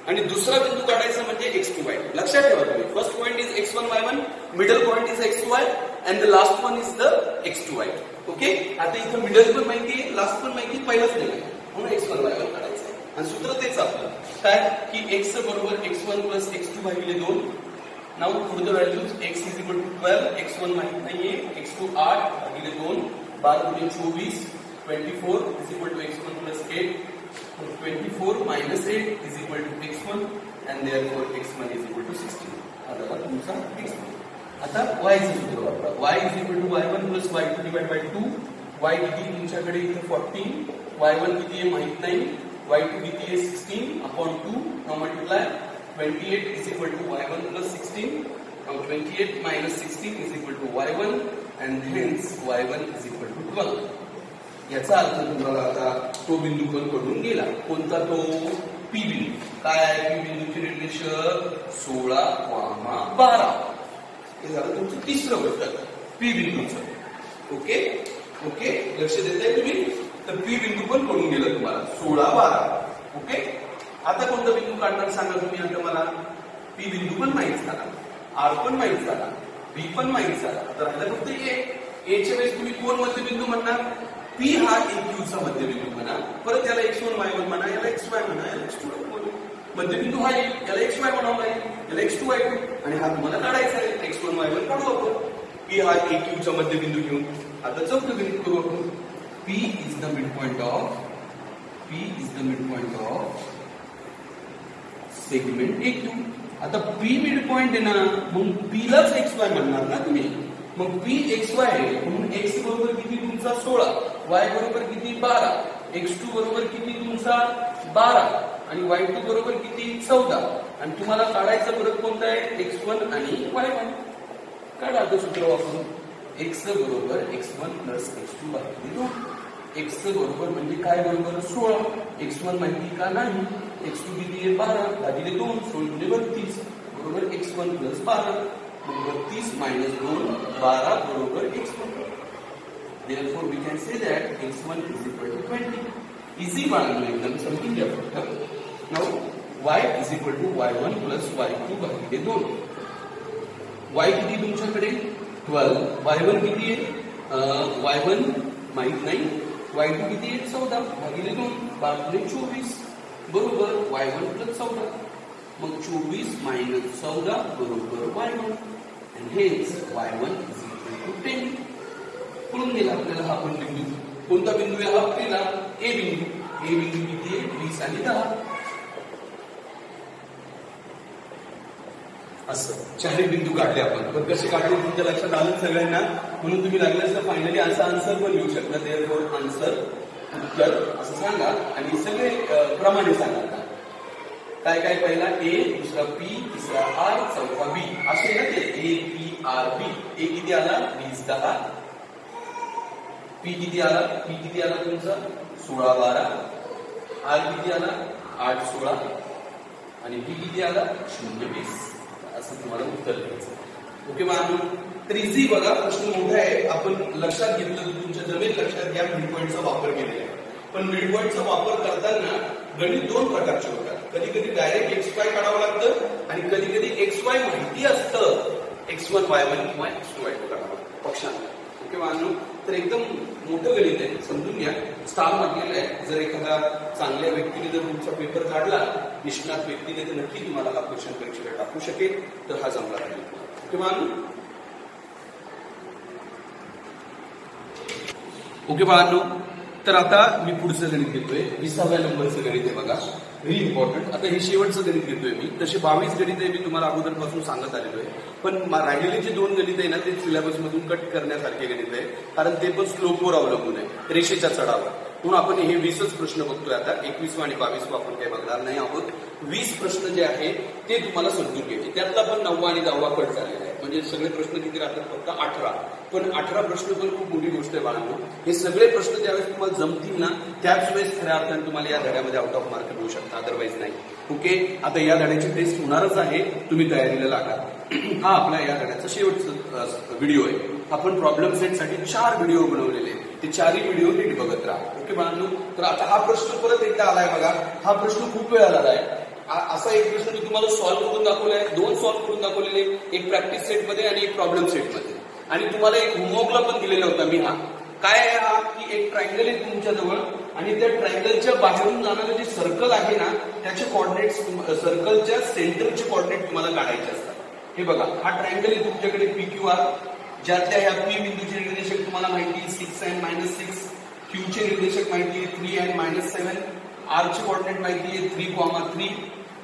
आणि दुसरा बिंदू काढायचा म्हणजे x2 y. लक्षात ठेवा तुम्ही. First point is x1 y1, middle point is xy and the last one is the x2 y2. Okay. आता इथं मिडल पण माहिती आहे, लास्ट पण माहिती, पहिलाच नाही म्हणून x1 y1 काढायचं आहे. आणि सूत्र तेच आपलं काय की x बरोबर x1 प्लस x2 भागिले 2. Now for the values x is equal to 12, x1 माहित नाहीये, x2 8 भागिले 2, 12 गुणिले 24, 24 is equal to x1 plus 8. 24 minus 8 is equal to x1 and therefore x1 is equal to 16. आता झाला तुमचा x1. आता y चे सूत्र वापरा. y is equal to y1 plus y2 divided by 2. y किती तुमच्याकडे इथे 14, y1 किती आहे माहित नाही, y2 किती आहे 16 upon 2. Now multiply. 28 is equal to y1 plus 16. Now 28 minus 16 is equal to y1 and hence y1 is equal to 12. याचा अर्थ तुम्हाला आता तो बिंदू पण कळून गेला. कोणता तो? P बिंदू. काय आहे P बिंदूचे निर्देशक? 16,12. हे झालं तुमचं तिसरं घटक P बिंदूचं. Okay okay. लक्ष देताय तुम्ही? तर P बिंदू पण कळून गेला तुम्हाला 16,12. ओके. आता कोणता बिंदू काढणार सांगा तुम्ही. आता मला पी बिंदू पण माहित झाला, आर पण माहित झाला, बी पण माहित झाला. आता राहिलं फक्त ए च्या वेळेस तुम्ही कोण मध्यबिंदू म्हणणार. पी हा AQ चा मध्यबिंदू म्हणा, परत याला x1 y1 म्हणा, याला xy म्हणा, याला x2 म्हणू. मध्यबिंदू हा याला xy म्हणावं लागेल, याला x2 y2, आणि हा तुम्हाला काढायचा आहे x1 y1 काढू आपण. पी हा AQ चा मध्यबिंदू घेऊन आता चौथं गणित करू आपण. P is the midpoint of segment AQ. आता P midpoint आहे ना, मग P लाच xy म्हणणार ना तुम्ही. मग P xy आहे, म्हणून x बरोबर किती तुमचा 16, y बरोबर किती 12, x2 बरोबर किती तुमचा 12, आणि y2 बरोबर किती 14. आणि तुम्हाला काढायचं परत कोणतं आहे, x1 आणि y1. काढा आता सूत्र वापरून. x बरोबर x1 प्लस x2 भागिले 2. x बरोबर म्हणजे काय बरोबर 16, x1 माहिती का नाही, x2 किती आहे 12 भागिले 2, 16 32 बरोबर x1 प्लस 12. 32 minus 2 12 बरोबर x1. Therefore we can say that x1 is equal to 20. Easy बाळांनो, एकदम समजून घ्या फक्त. Now y is equal to y1 plus y2 भागिले 2. y किती तुमच्याकडे 12, y1 किती आहे y1 माहित नाही, y2 किती आहे 14 भागिले 2 12 24 बरोबर y1 plus 14. मग 24 minus 14 बरोबर y1. And hence y1 is equal to 10. कळून गेला आपल्याला हा पण बिंदू. कोणता बिंदू आहे हा पहिला ए बिंदू. ए बिंदू किती आहे 20 आणि 10. असं चारही बिंदू काढले आपण. पण कसे काढले तुमच्या लक्षात आलं सगळ्यांना, म्हणून तुम्ही लागल्यास तर फायनली असा आन्सर पण लिहू शकता. देअरफॉर आन्सर उत्तर असं सांगा आणि सगळे क्रमाने सांगा. काय काय पहिला ए, दुसरा पी, तिसरा आर, चौथा बी, असे ना ते ए पी आर बी. ए किती आला 20 10, पी किती आला तुमचा 16 12, आर किती आला 8 16, आणि बी किती आला 0 20. असं तुम्हाला उत्तर द्यायचं. ओके मग तर इझी बघा, प्रश्न मोठा आहे. आपण लक्षात घेतलं तर तुमच्या जमेल लक्षात घ्या. मिड पॉईंटचा वापर केलेला आहे, पण मिड पॉईंटचा वापर करताना गणित दोन प्रकारचे होतात. कधी कधी डायरेक्ट XY काढावं लागतं आणि कधी कधी XY माहिती असतं x1 y1 किंवा x2 y2 काढावं पक्षांना. ओके मानू, तर एकदम मोठं गणित आहे, समजून घ्या. स्टार मागलेलं आहे. जर एखाद्या चांगल्या व्यक्तीने जर तुमचा पेपर काढला, निष्णात व्यक्तीने, तर नक्की तुम्हाला हा क्वेश्चन परीक्षेला टाकू शकेल. तर हा जमला राहील. ओके मानू. ओके बाळांनो, तर आता मी पुढचं गणित घेतोय. 20व्या नंबरचं गणित आहे बघा, व्हेरी इम्पॉर्टंट. आता हे शेवटचं गणित घेतोय मी. तसे 22 गणित आहे, मी तुम्हाला अगोदरपासून सांगत आलेलो आहे. पण राहिलेले जे 2 गणित आहे ना, ते सिलेबस मधून कट करण्यासारखे गणित आहे, कारण ते पण स्लोपवर अवलंबून आहे, रेषेच्या चढावर. म्हणून आपण हे 20च प्रश्न बघतोय आता. 21 आणि 22 आपण काही बघणार नाही आहोत. 20 प्रश्न जे आहे ते तुम्हाला समजून घ्यायचे. त्यातला पण 9वा आणि 10वा कट झालेला आहे. म्हणजे सगळे प्रश्न किती राहतात, फक्त 18. पण 18 प्रश्न पण खूप मोठी गोष्ट आहे बाळांनो. हे सगळे प्रश्न ज्यावेळेस तुम्हाला जमतील ना, त्याच वेळेस खऱ्या अर्थाने तुम्हाला या धड्यामध्ये आउट ऑफ मार्क मिळू शकता, अदरवाईज नाही. ओके, आता या धड्याची टेस्ट होणारच आहे, तुम्ही तयारीला लागा. हा आपला या धड्याचा शेवटचा व्हिडिओ आहे. आपण प्रॉब्लेम सेट साठी 4 व्हिडिओ बनवलेले आहेत. ते 4ही व्हिडिओ नीट बघत राहा. ओके बाळांनो, तर आता हा प्रश्न परत एकदा आलाय बघा. हा प्रश्न खूप वेळा आलाय. असा एक प्रश्न मी तुम्हाला सॉल्व्ह करून दाखवलाय, 2 सॉल्व्ह करून दाखवलेले, एक प्रॅक्टिस सेटमध्ये आणि एक प्रॉब्लेम सेटमध्ये. आणि तुम्हाला एक होमवर्कला पण दिलेला होता मी. हा काय आहे, हा की एक ट्रायंगल आहे तुमच्या जवळ, आणि त्या ट्रायंगलच्या बाहेरून जाणारं जे सर्कल आहे ना, त्याचे कॉर्डिनेट्स, सर्कलच्या सेंटरचे कॉर्डिनेट तुम्हाला काढायचे असतात. हे बघा, हा ट्रायंगल आहे तुमच्याकडे PQR, ज्यातल्या ह्या P बिंदूचे निर्देशक तुम्हाला माहिती 6 and -6, Q चे निर्देशक माहिती 3 and -7, R चे कॉर्डिनेट माहिती आहे 3, 3,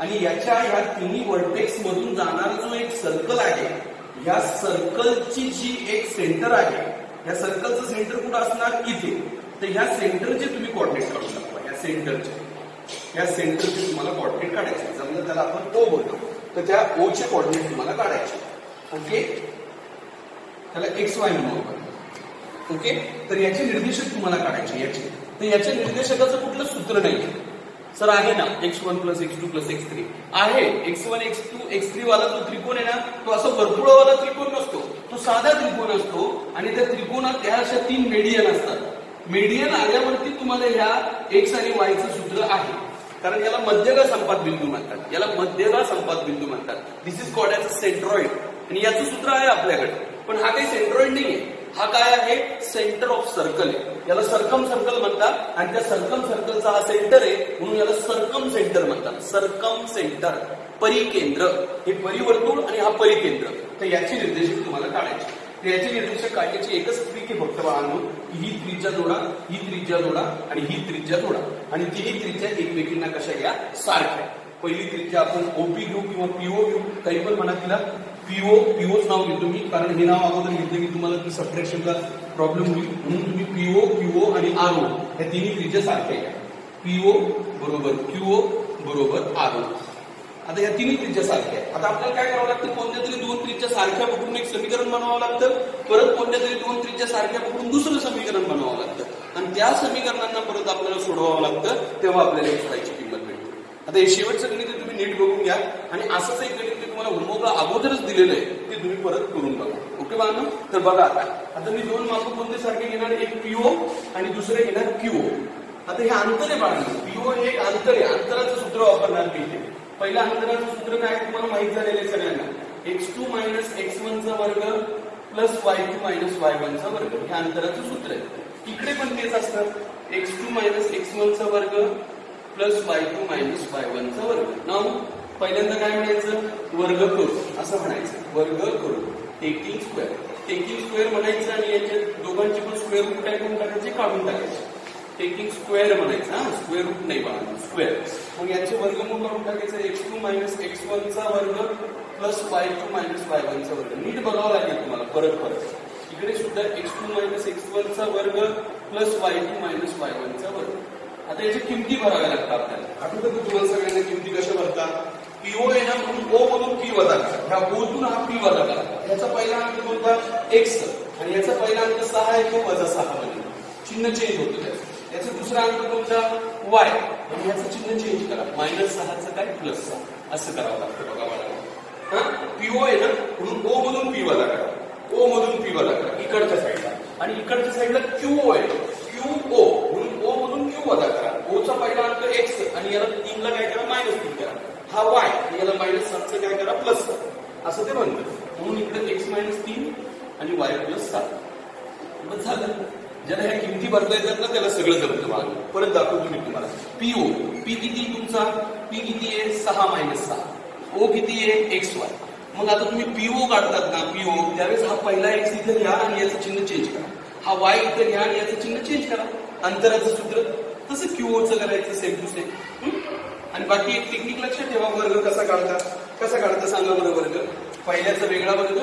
आणि याच्या ह्या तिन्ही व्हर्टेक्स मधून जाणारा जो एक सर्कल आहे, या सर्कलची जी एक सेंटर आहे, या सर्कलचं सेंटर कुठं असणार, इथे. तर ह्या सेंटरचे तुम्ही कॉर्डिनेट काढू शकता. या सेंटरचे तुम्हाला कॉर्डिनेट काढायचे. समजा त्याला आपण O बोलतो, तर त्या O चे कॉर्डिनेट तुम्हाला काढायचे. ओके, त्याला XY म्हणू आपण. ओके, तर याचे निर्देशक तुम्हाला काढायचे याचे. तर याच्या निर्देशकाचं कुठलं सूत्र नाही सर, आहे ना x1 + x2 + x3 आहे. x1 x2 x3 वाला जो त्रिकोण आहे ना, तो असा वर्तुळावाला त्रिकोण नसतो, तो साधा त्रिकोण असतो. आणि त्या त्रिकोणात ह्या अशा 3 मेडियन असतात. मेडियन आल्यावरती तुम्हाला ह्या x आणि y चं सूत्र आहे. कारण याला मध्यगा संपात बिंदू म्हणतात, याला मध्यगा संपात बिंदू म्हणतात. This is called as a centroid. आणि याचं सूत्र आहे आपल्याकडे, पण हा काही सेंट्रॉइड नाहीये. हा काय आहे? सेंटर ऑफ सर्कल आहे. याला सर्कम सर्कल म्हणतात आणि त्या सर्कम सर्कलचा हा सेंटर आहे म्हणून याला सर्कम सेंटर म्हणतात. सर्कम सेंटर, परिकेंद्र. हे परिवर्तुळ आणि हा परिकेंद्र. तर याची निर्देशक तुम्हाला काढायची. तर याची निर्देशक काढण्याची एकच ट्रिक आहे फक्त बाळांनो, ही त्रिज्या जोडा, ही त्रिज्या जोडा आणि ही त्रिज्या जोडा. आणि तिन्ही त्रिज्या एकमेकींना कशा घ्या? सारख्या. पहिली त्रिज्या आपण ओपी घेऊ किंवा पीओ घेऊ, काही पण म्हणा तिला. पीओच नाव घेतो मी, कारण हे नाव अगोदर घेतलं की तुम्हाला ती सबट्रॅक्शनचा प्रॉब्लेम होईल. म्हणून तुम्ही पीओ आणि आरओ या तिन्ही त्रिज्या सारख्या घ्या. पीओ बरोबर क्यूओ बरोबर आरओ. आता या तिन्ही त्रिज्या सारख्या. आता आपल्याला काय करावं लागतं? कोणत्या तरी दोन त्रिज्या सारख्या पकडून एक समीकरण बनवावं लागतं. परत कोणत्या तरी दोन त्रिज्या सारख्या पकडून दुसरं समीकरण बनवावं लागतं. आणि त्या समीकरणांना परत आपल्याला सोडवावं लागतं, तेव्हा आपल्याला एक्स वायची किंमत मिळते. आता हे शेवटचं गणित तुम्ही नीट बघून घ्या. आणि असंच एक गणित तुम्हाला होमवर्कला अगोदरच दिलेलं आहे, ते तुम्ही परत करून बघा. ओके बाळांनो? तर बघा आता मी दोन माप कोणते सारखे घेणार? एक पीओ आणि दुसरे घेणार क्यूओ. आता हे अंतर आहे बाळांनो. पीओ हे एक अंतर आहे. अंतराचं सूत्र वापरणार मी इथे. पहिल्या अंतराचं सूत्र काय तुम्हाला माहित झालेलं आहे सगळ्यांना. x2 मायनस x1 चा वर्ग प्लस y2 मायनस y1 चा वर्ग. हे अंतराचं सूत्र आहे. इकडे पण तेच असतं. x2 मायनस x1 चा वर्ग प्लस y2 मायनस y1 चा वर्ग. नाव पहिल्यांदा काय म्हणायचं? वर्ग करू असं म्हणायचं. वर्ग करू, टेकिंग स्क्वेअर. टेकिंग स्क्वेअर म्हणायचं आणि याच्या दोघांचे पण स्क्वेअर रूट काय करून टाकायचे? काढून टाकायचे. टेकिंग स्क्वेअर म्हणायचं. हा, स्क्वेअर रूट नाही बाळा, स्क्वेअर. मग याचे वर्गमूळ काढून टाकायचं. x2 मायनस x1 चा वर्ग प्लस y2 मायनस y1 चा वर्ग. नीट बघावं लागेल तुम्हाला परत. इकडे सुद्धा x2 मायनस x1 चा वर्ग प्लस y2 मायनस y1 चा वर्ग. आता याची किमती भराव्या लागतात आपल्याला. आठवतं का तुम्हाला सगळ्यांना किमती कशा भरतात? पीओ आहे ना, म्हणून ओ मधून पी वजा करा. ह्या ओतून हा पी वजा करा. याचा पहिला अंक कोणता? एक्स. आणि याचा पहिला अंक 6 आहे, तो वजा 6 मध्ये चिन्ह चेंज होतं त्याचं. याचा दुसरा अंक कोणता? वाय. आणि याचं चिन्ह चेंज करा. मायनस 6चं काय? प्लस 6. असं करावं लागतं बघा मला. हा, पीओ आहे ना, म्हणून ओ मधून पी वजा करा. ओ मधून पी वजा करा इकडच्या साईडला. आणि इकडच्या साईडला क्यूओ आहे. क्यूओ म्हणून ओ मधून क्यू वजा करा. ओचा पहिला अंक एक्स आणि याला 3 ला काय करा? मायनस 3 करा. हा वाय आणि याला मायनस 7चं काय करा? प्लस 7. असं ते बनतं. म्हणून इकडे एक्स मायनस 3 आणि वाय प्लस 7. बस झालं. ज्याला ह्या किमती भरता येतात ना त्याला सगळं जमतं. मला परत दाखवतो मी तुम्हाला. पीओ, पी किती तुमचा? पी किती आहे? 6 मायनस 6. ओ किती आहे? X Y. मग आता तुम्ही पीओ काढतात ना, पीओ, त्यावेळेस हा पहिला एक्स इथे घ्या आणि याचं चिन्ह चेंज करा. हा वाय इथे घ्या आणि याचं चिन्ह चेंज करा. अंतराचं सूत्र तसं क्यूओचं करायचं सेम टू सेम. आणि बाकी एक टेक्निक लक्षात ठेवा. वर्ग कसा काढता सांगा बरं. वर्ग पहिल्याचा वेगळा वर्ग,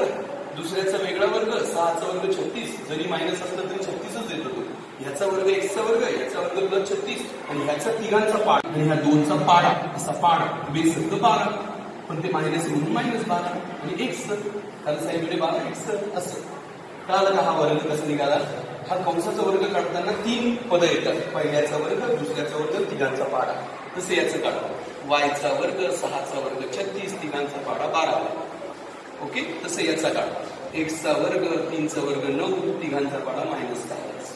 दुसऱ्याचा वेगळा वर्ग, 6चा वर्ग 36. जरी मायनस असलं तरी 36च येतो तो. ह्याचा वर्ग एक्सचा वर्ग, याचा वर्ग प्लस 36 आणि ह्याचा तिघांचा पाढ आणि ह्या दोनचा पाढा. असा पाढ बेस 12. पण ते मायनस म्हणून मायनस 12 आणि एक्स कारण साहेबने 12 एक्स असं. कळालं का? हा वर्ग कसा निघाला? हा कंसाचा वर्ग काढताना 3 पदं येतात. पहिल्याचा वर्ग, दुसऱ्याचा वर्ग, तिघांचा पाढा. तसं याचं काढा. वायचा वर्ग, 6चा वर्ग 36, तिघांचा पाढा 12. ओके, तसं याचा काढा. एक्सचा वर्ग, 3चा वर्ग 9, तिघांचा पाढा मायनस 10.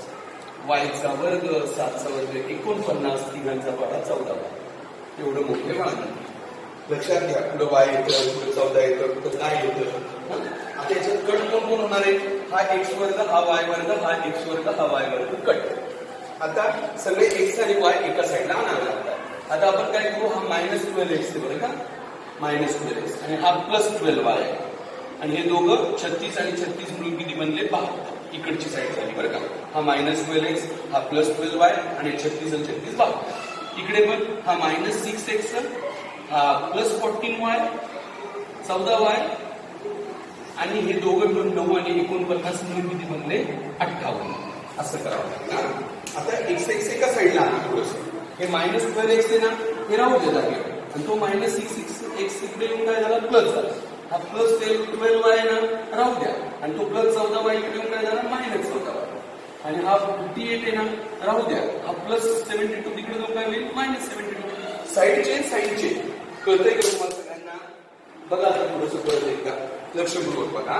वायचा वर्ग, 7चा वर्ग 49, तिघांचा पाढा 14. एवढं मोठे वाढ. लक्षात घ्या. पुढे वाय येतं, पुढे 14 येतं, पुढे काय येतं. आता याच्यात कट कोण होणार आहे? हा एक्स वर्ग, हा वाय वर्ग, हा एक्स वर्ग, हा वाय वर्ग कट. आता सगळे एक्स आणि वाय एका साईडला आणावे लागतात. आता आपण काय करू? हा मायनस 12x बरं का? मायनस 12x आणि हा प्लस 12y आहे. आणि हे दोघं 36 आणि 36 मिळून किती बनले? 72. इकडची साईड झाली बरं का? हा मायनस 12x, हा प्लस 12y आणि 36 आणि 36 72. इकडे पण हा मायनस 6x, हा प्लस 14y, 14y आणि हे दोघं मिळून 9 आणि 49 मिळून किती बनले? 58. असं करावं लागेल. आता एक्स एका साईडला आणा थोडंसं. हे मायनस 12x आहे ना, हे राहू दे जागे. आणि तो मायनस 6x इकडे येऊन काय झाला? प्लस झाला. हा प्लस 12y आहे ना, राहू द्या. आणि तो प्लस 14y इकडे येऊन काय झाला? Minus 14y. आणि हा 58 आहे ना, राहू द्या. हा प्लस 72 तिकडे जाऊन काय होईल? मायनस 72. Side change. कळतंय का तुम्हाला सगळ्यांना? बघा आता थोडंसं परत एकदा लक्षपूर्वक बघा.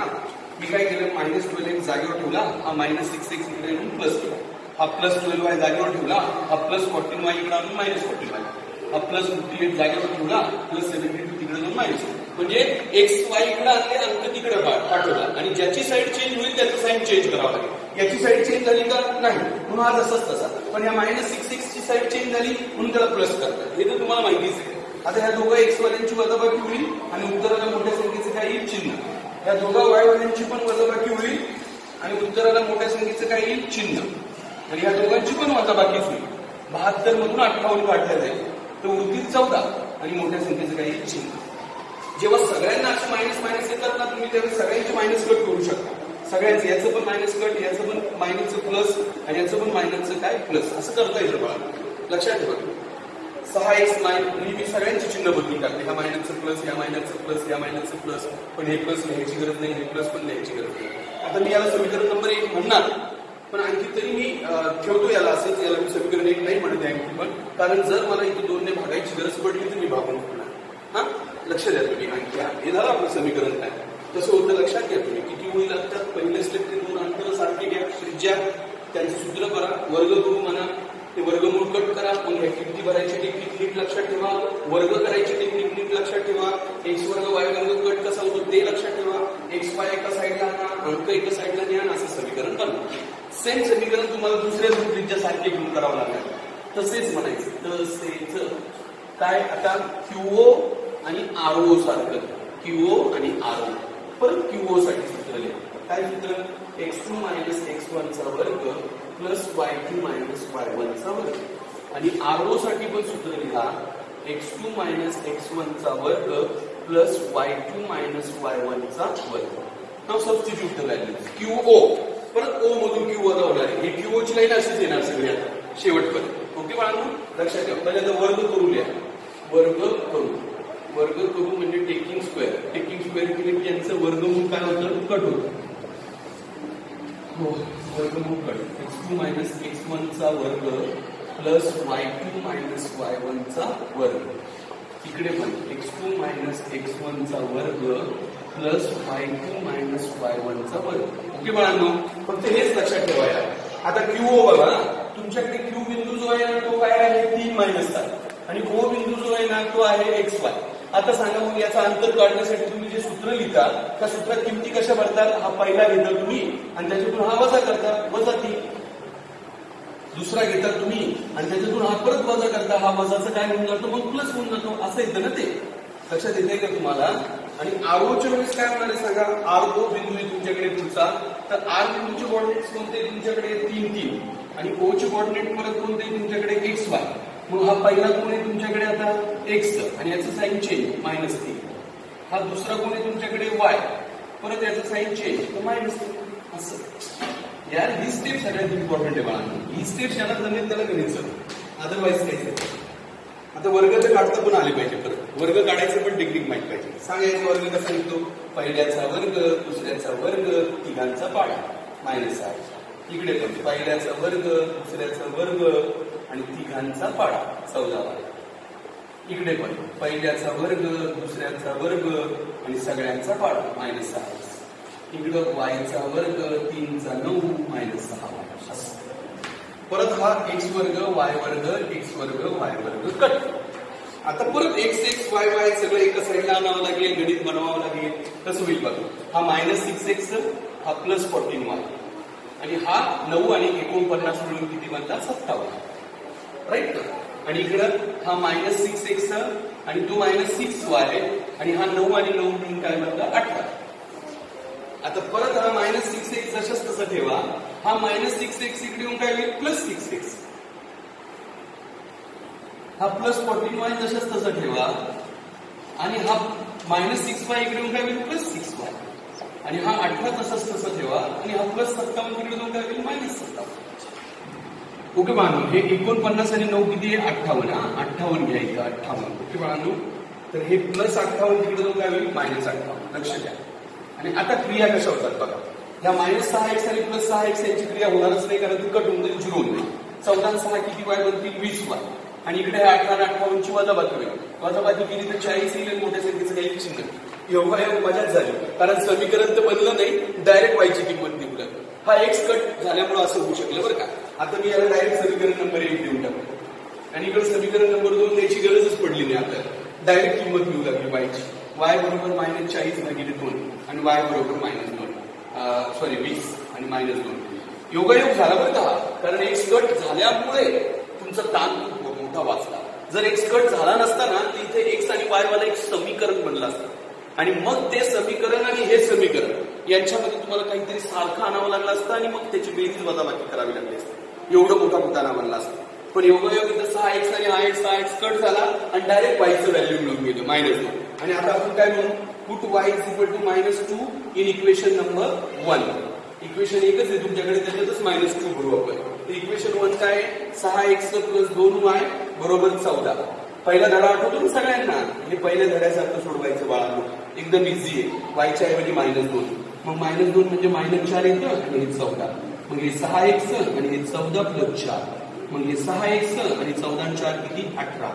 मी काय केलं? मायनस 12x जागेवर ठेवला. हा मायनस 6x इकडे येऊन प्लस केला. हा प्लस 12y जागेवर ठेवला. हा प्लस 14y इकडे आणून मायनस 14y. हा प्लस 58 जागेवर ठेवला, प्लस 72 तिकडे जाऊन मायनस, म्हणजे एक्स वाय इकडे आणले, अंक तिकडे पाठवला आणि ज्याची साईड चेंज होईल त्याचं साईन चेंज करावं लागेल. याची साईड चेंज झाली का नाही, म्हणून हा तसाच तसा. पण या -6x ची साईड चेंज झाली म्हणून त्याला प्लस करतात, हे तर तुम्हाला माहितीच आहे. आता ह्या दोघं एक्स वाल्यांची वजाबाकी होईल आणि उत्तराला मोठ्या संख्येचं काय येईल चिन्ह. या दोघा वाय वाल्यांची पण वजाबाकी होईल आणि उत्तराला मोठ्या संख्येचं काय येईल चिन्ह. आणि या दोघांची पण वजाबाकीच होईल. 72 मधून 58 काढल्या जाईल तर उरतील 14 आणि मोठ्या संख्येचं काय येईल चिन्ह. जेव्हा सगळ्यांना असे मायनस मायनस येतात ना, तुम्ही त्यावेळी सगळ्यांचे मायनस कट करू शकता. सगळ्यांचं याचं पण मायनस कट, याचं पण मायनसचं प्लस आणि याचं पण मायनसचं काय प्लस, असं करता येतं बाळा. लक्षात ठेवा. 6x मायनस मी सगळ्यांची चिन्ह बदलून टाकले. ह्या मायनसचं प्लस, ह्या मायनसचं प्लस, ह्या मायनसचं प्लस, पण हे प्लस लिहायची गरज नाही, हे प्लस पण लिहायची गरज नाही. आता मी याला समीकरण नंबर 1 म्हणणार, पण आणखी तरी मी ठेवतो याला असंच. याला मी समीकरण 1 नाही म्हणत आहे आणखी पण, कारण जर मला इथे 2 ने भागायची गरज पडली तर मी भागून टाकणार. हा लक्ष द्या तुम्ही. आणखी हे झालं आपलं समीकरण काय कसं होतं लक्षात घ्या तुम्ही. किती होईल आता पहिल्या स्टेपचे 2 अंतर सारखे घ्या, त्रिज्या त्यांचं सूत्र करा, वर्ग करू म्हणा, ते वर्गमूळ कट करा, मग ह्या किमती भरायची टेक्निक नीट लक्षात ठेवा, वर्ग करायची टेक्निक नीट लक्षात ठेवा, एक्स वर्ग वाय वर्ग कट कसा होतो ते लक्षात ठेवा, एक्स वाय एका साईडला आणा, अंक एका साईडला न्या, असं समीकरण बनवा. सेम समीकरण तुम्हाला दुसऱ्या त्रिज्या सारखे घेऊन करावं लागेल. तसेच म्हणायचं, तसेच काय आता क्यूओ आणि आरओ सारखं, क्यूओ आणि आरओ. परत क्यूओ साठी सूत्र लिहा. काय सूत्र, x2 - x1 चा वर्ग प्लस y2 - y1 चा वर्ग. आणि आरओ साठी पण सूत्र लिहा, x2 - x1 चा वर्ग प्लस y2 - y1 चा वर्ग. नाव सबस्टिट्यूट द व्हॅल्यूज. क्यूओ परत ओ मधून क्यू वजा होणार आहे. हे क्यूओ ची लाईन अशीच येणार सगळी आता शेवटपर्यंत. ओके बाळांनो लक्षात ठेवा. पहिल्यांदा वर्ग करू लिहा, वर्ग करू, वर्ग करू म्हणजे टेकिंग स्क्वेअर. टेकिंग स्क्वेअर केले की यांचं वर्गमूळ काय होतं, कट होतं. वर्गमूळ कट. x2 - x1 चा वर्ग प्लस y2 - y1 चा वर्ग. इकडे पण x2 - x1 चा वर्ग प्लस y2 - y1 चा वर्ग. ओके बाळांनो फक्त हेच लक्षात ठेवायला. आता क्यूओ बघा, तुमच्याकडे क्यू बिंदू जो आहे ना तो काय आहे 3 -7 आणि ओ बिंदू जो आहे ना तो आहे xy. आता सांगा मग याचा अंतर काढण्यासाठी तुम्ही जे सूत्र लिहिता त्या सूत्रात किमती कशा भरतात, हा पहिला घेता तुम्ही आणि त्याच्यातून हा वजा करता, वजा 3. दुसरा घेता तुम्ही आणि त्याच्यातून हा परत वजा करता, हा वजाचं काय होऊन जातो मग प्लस होऊन जातो. असं येतं ना ते, लक्षात येते का तुम्हाला. आणि आरओच्या वेळेस काय होणार आहे सांगा, आरओ बिंदू आहे तुमच्याकडे पुढचा, तर आर बिंदूचे कोऑर्डिनेट्स कोणते तुमच्याकडे 3 3 आणि ओ चे कोऑर्डिनेट परत कोणते तुमच्याकडे XY. मग हा पहिला कोण आहे तुमच्याकडे आता एक्स आणि याचं साईन चेंज -3. हा दुसरा कोण आहे तुमच्याकडे वाय, परत याचं साईन चेंज तर -3. असं यार ही स्टेप सगळ्यात इम्पॉर्टंट आहे बाळांनो. ही स्टेप ज्याला जमेल त्याला गणित अदरवाईज काय. आता वर्ग तर काढता पण आले पाहिजे, परत वर्ग काढायचं पण टेक्निक माहित पाहिजे. सांगायचं वर्ग कसा निघतो, पहिल्याचा वर्ग, दुसऱ्याचा वर्ग, तिघांचा पाढा -6. इकडे पण पहिल्याचा वर्ग, दुसऱ्याचा वर्ग आणि तिघांचा पाढा 14. इकडे पण पहिल्याचा वर्ग, दुसऱ्याचा वर्ग आणि सगळ्यांचा पाढा -6. इकडं वायचा वर्ग, 3चा 9 -6. परत हा एक्स वर्ग वाय वर्ग, एक्स वर्ग वाय वर्ग कट. आता परत एक्स एक्स वाय वाय सगळं एका साईडला आणावं लागेल, गणित बनवावं लागेल. कसं होईल बघा, हा -6x, हा +14y आणि हा 9 आणि 49 मिळून किती बनला 57. राईट. आणि इकडं हा -6x आणि तो -6y आणि हा 9 आणि 9 मिळून काय बनला 18. आता परत हा -6x जशाच तसं ठेवा, हा -6x इकडे येऊन काय होईल +6x. हा +14y जशाच तसं ठेवा आणि हा -6y इकडे येऊन काय होईल +6y आणि हा 18 तसंच तसं ठेवा आणि हा +57 इकडे येऊन काय होईल -57. ओके बाळांनो, हे 49 आणि 9 किती आहे 58. 58 घ्यायचं 58. ओके बाळांनो, तर हे +58 तिकडे जाऊन काय होईल -58. लक्ष द्या. आणि आता क्रिया कशा होतात बघा, ह्या -6x आणि +6x यांची क्रिया होणारच नाही, कारण ती कट होऊन जाईल 0 होईल. 14 आणि 6 किती वाय बनतील 20y आणि इकडे 18 आणि 58 ची वजाबाकी होईल. वजाबाकी केली तर 40 येईल, मोठ्या संख्येचं काही चिन्ह. एवढा मजाच झाली, कारण समीकरण तर बनलं नाही, डायरेक्ट वायची किंमत निघलं. हा एक्स कट झाल्यामुळे असं होऊ शकलं बरं का. आता मी याला डायरेक्ट समीकरण नंबर 1 देऊन टाकतो. आणि इकडे समीकरण नंबर 2 द्यायची गरजच पडली नाही आपल्याला, डायरेक्ट किंमत मिळू लागली वायची. वाय बरोबर -40/2 आणि वाय बरोबर -2 सॉरी 20 आणि -2. योगायोग झाला बरं का, कारण एक्स कट झाल्यामुळे तुमचा ताण खूप मोठा वाचला. जर एक्स कट झाला नसता ना तर इथे एक्स आणि वाय वाला एक समीकरण बनलं असतं, आणि मग ते समीकरण आणि हे समीकरण यांच्यामध्ये तुम्हाला काहीतरी सारखं आणावं लागलं असतं आणि मग त्याची बेरीज वजाबाकी करावी लागली असते. एवढं मोठा मुद्दा बनला असता. पण योगायोग इथं 6x आणि हा एक्स कट झाला आणि डायरेक्ट वायचं व्हॅल्यू मिळून गेलं -2. आणि आता आपण काय म्हणू, put y -2 in equation number 1. Equation एकच आहे तुमच्याकडे, त्याच्यातच -2 भरू आपण. तर इक्वेशन 1 काय, 6x + 2y बरोबर 14. पहिला धडा आठवतो ना सगळ्यांना, हे पहिल्या धड्यासारखं सोडवायचं बाळांनो, एकदम इझी आहे. वायच्या ऐवजी -2, मग -2 म्हणजे -4 येतं आणि हे 14. मग हे 6x आणि हे 14 + 4, मग हे 6x आणि 14 आणि 4 किती 18,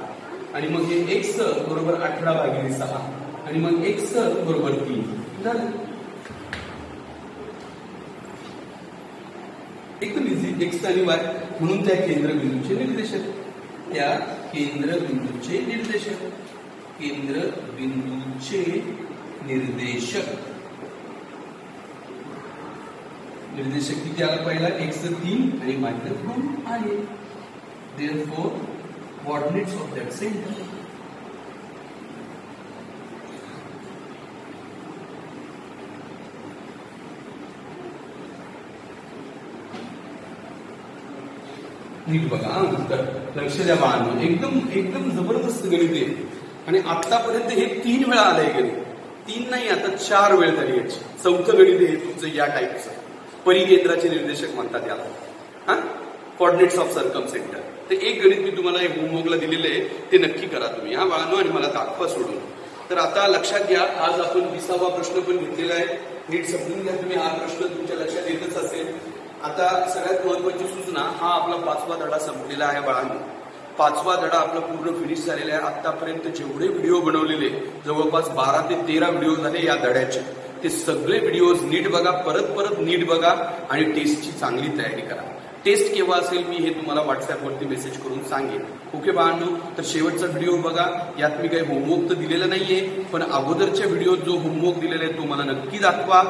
आणि मग हे x बरोबर 18/6 आणि मग x बरोबर 3 झालं. एकदम इझी. एक्स आणि वाय म्हणून त्या केंद्रबिंदूचे निर्देशक, त्या केंद्रबिंदूचे निर्देशक, केंद्रबिंदूचे निर्देशक. निर्देशक किती आला पहिला, x 3 आणि -2 आहे. Therefore, coordinates of that center. नीट बघा उत्तर, लक्ष द्या बाळांनो, एकदम एकदम जबरदस्त गणित आहे. आणि आतापर्यंत हे 3 वेळा आलंय गणित, 3 नाही आता 4 वेळ झाली याची. 4थं गणित आहे तुमचं या टाईपचं. परिकेंद्राचे निर्देशक म्हणतात याला, हा कोऑर्डिनेट्स ऑफ सर्कम सेंटर. तर एक गणित मी तुम्हाला होमवर्कला दिलेलं आहे, ते नक्की करा तुम्ही हा बाळांनो, आणि मला दाखवा सोडून. तर आता लक्षात घ्या, आज आपण 20वा प्रश्न पण घेतलेला आहे. नीट समजून घ्या तुम्ही, हा प्रश्न तुमच्या लक्षात येतच असेल. आता सगळ्यात महत्वाची सूचना, हा आपला 5वा धडा संपलेला आहे बाळांनो. 5वा धडा आपला पूर्ण फिनिश झालेला आहे. आतापर्यंत जेवढे व्हिडिओ बनवलेले, जवळपास 12 ते 13 व्हिडिओ झाले या धड्याचे. ते सगळे व्हिडिओज नीट बघा, परत नीट बघा आणि टेस्टची चांगली तयारी करा. टेस्ट केव्हा असेल मी हे तुम्हाला व्हॉट्सअपवरती मेसेज करून सांगेन. ओके बाळांनो, तर शेवटचा व्हिडिओ बघा. यात मी काही होमवर्क तर दिलेलं नाहीये, पण अगोदरच्या व्हिडिओत जो होमवर्क दिलेला आहे तो मला नक्की दाखवा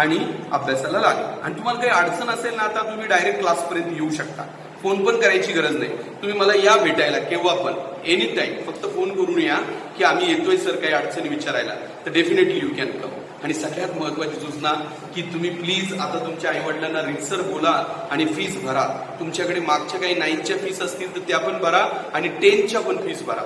आणि अभ्यासाला लागा. आणि तुम्हाला काही अडचण असेल ना, आता तुम्ही डायरेक्ट क्लासपर्यंत येऊ शकता. फोन पण करायची गरज नाही, तुम्ही मला या भेटायला केव्हा पण, एनी टाइम. फक्त फोन करून या की आम्ही येतोय सर काही अडचणी विचारायला, तर डेफिनेटली यू कॅन कम. आणि सगळ्यात महत्वाची सूचना की तुम्ही प्लीज आता तुमच्या आईवडिलांना रीतसर बोला आणि फीस भरा. तुमच्याकडे मागच्या काही 9च्या फीस असतील तर त्या पण भरा आणि 10च्या पण फीस भरा.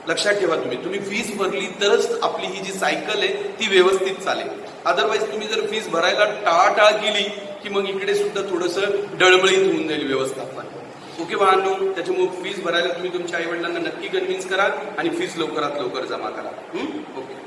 लक्षात ठेवा, तुम्ही फीस भरली तरच आपली ही जी सायकल आहे ती व्यवस्थित चालेल. अदरवाईज तुम्ही जर फीस भरायला टाळाटाळ केली की मग इकडे सुद्धा थोडंसं डळमळीत होऊन जाईल व्यवस्थापन. ओके बाळांनो, त्याच्यामुळे फीस भरायला तुम्ही तुमच्या आईवडिलांना नक्की कन्व्हिन्स करा आणि फीस लवकरात लवकर जमा करा. ओके.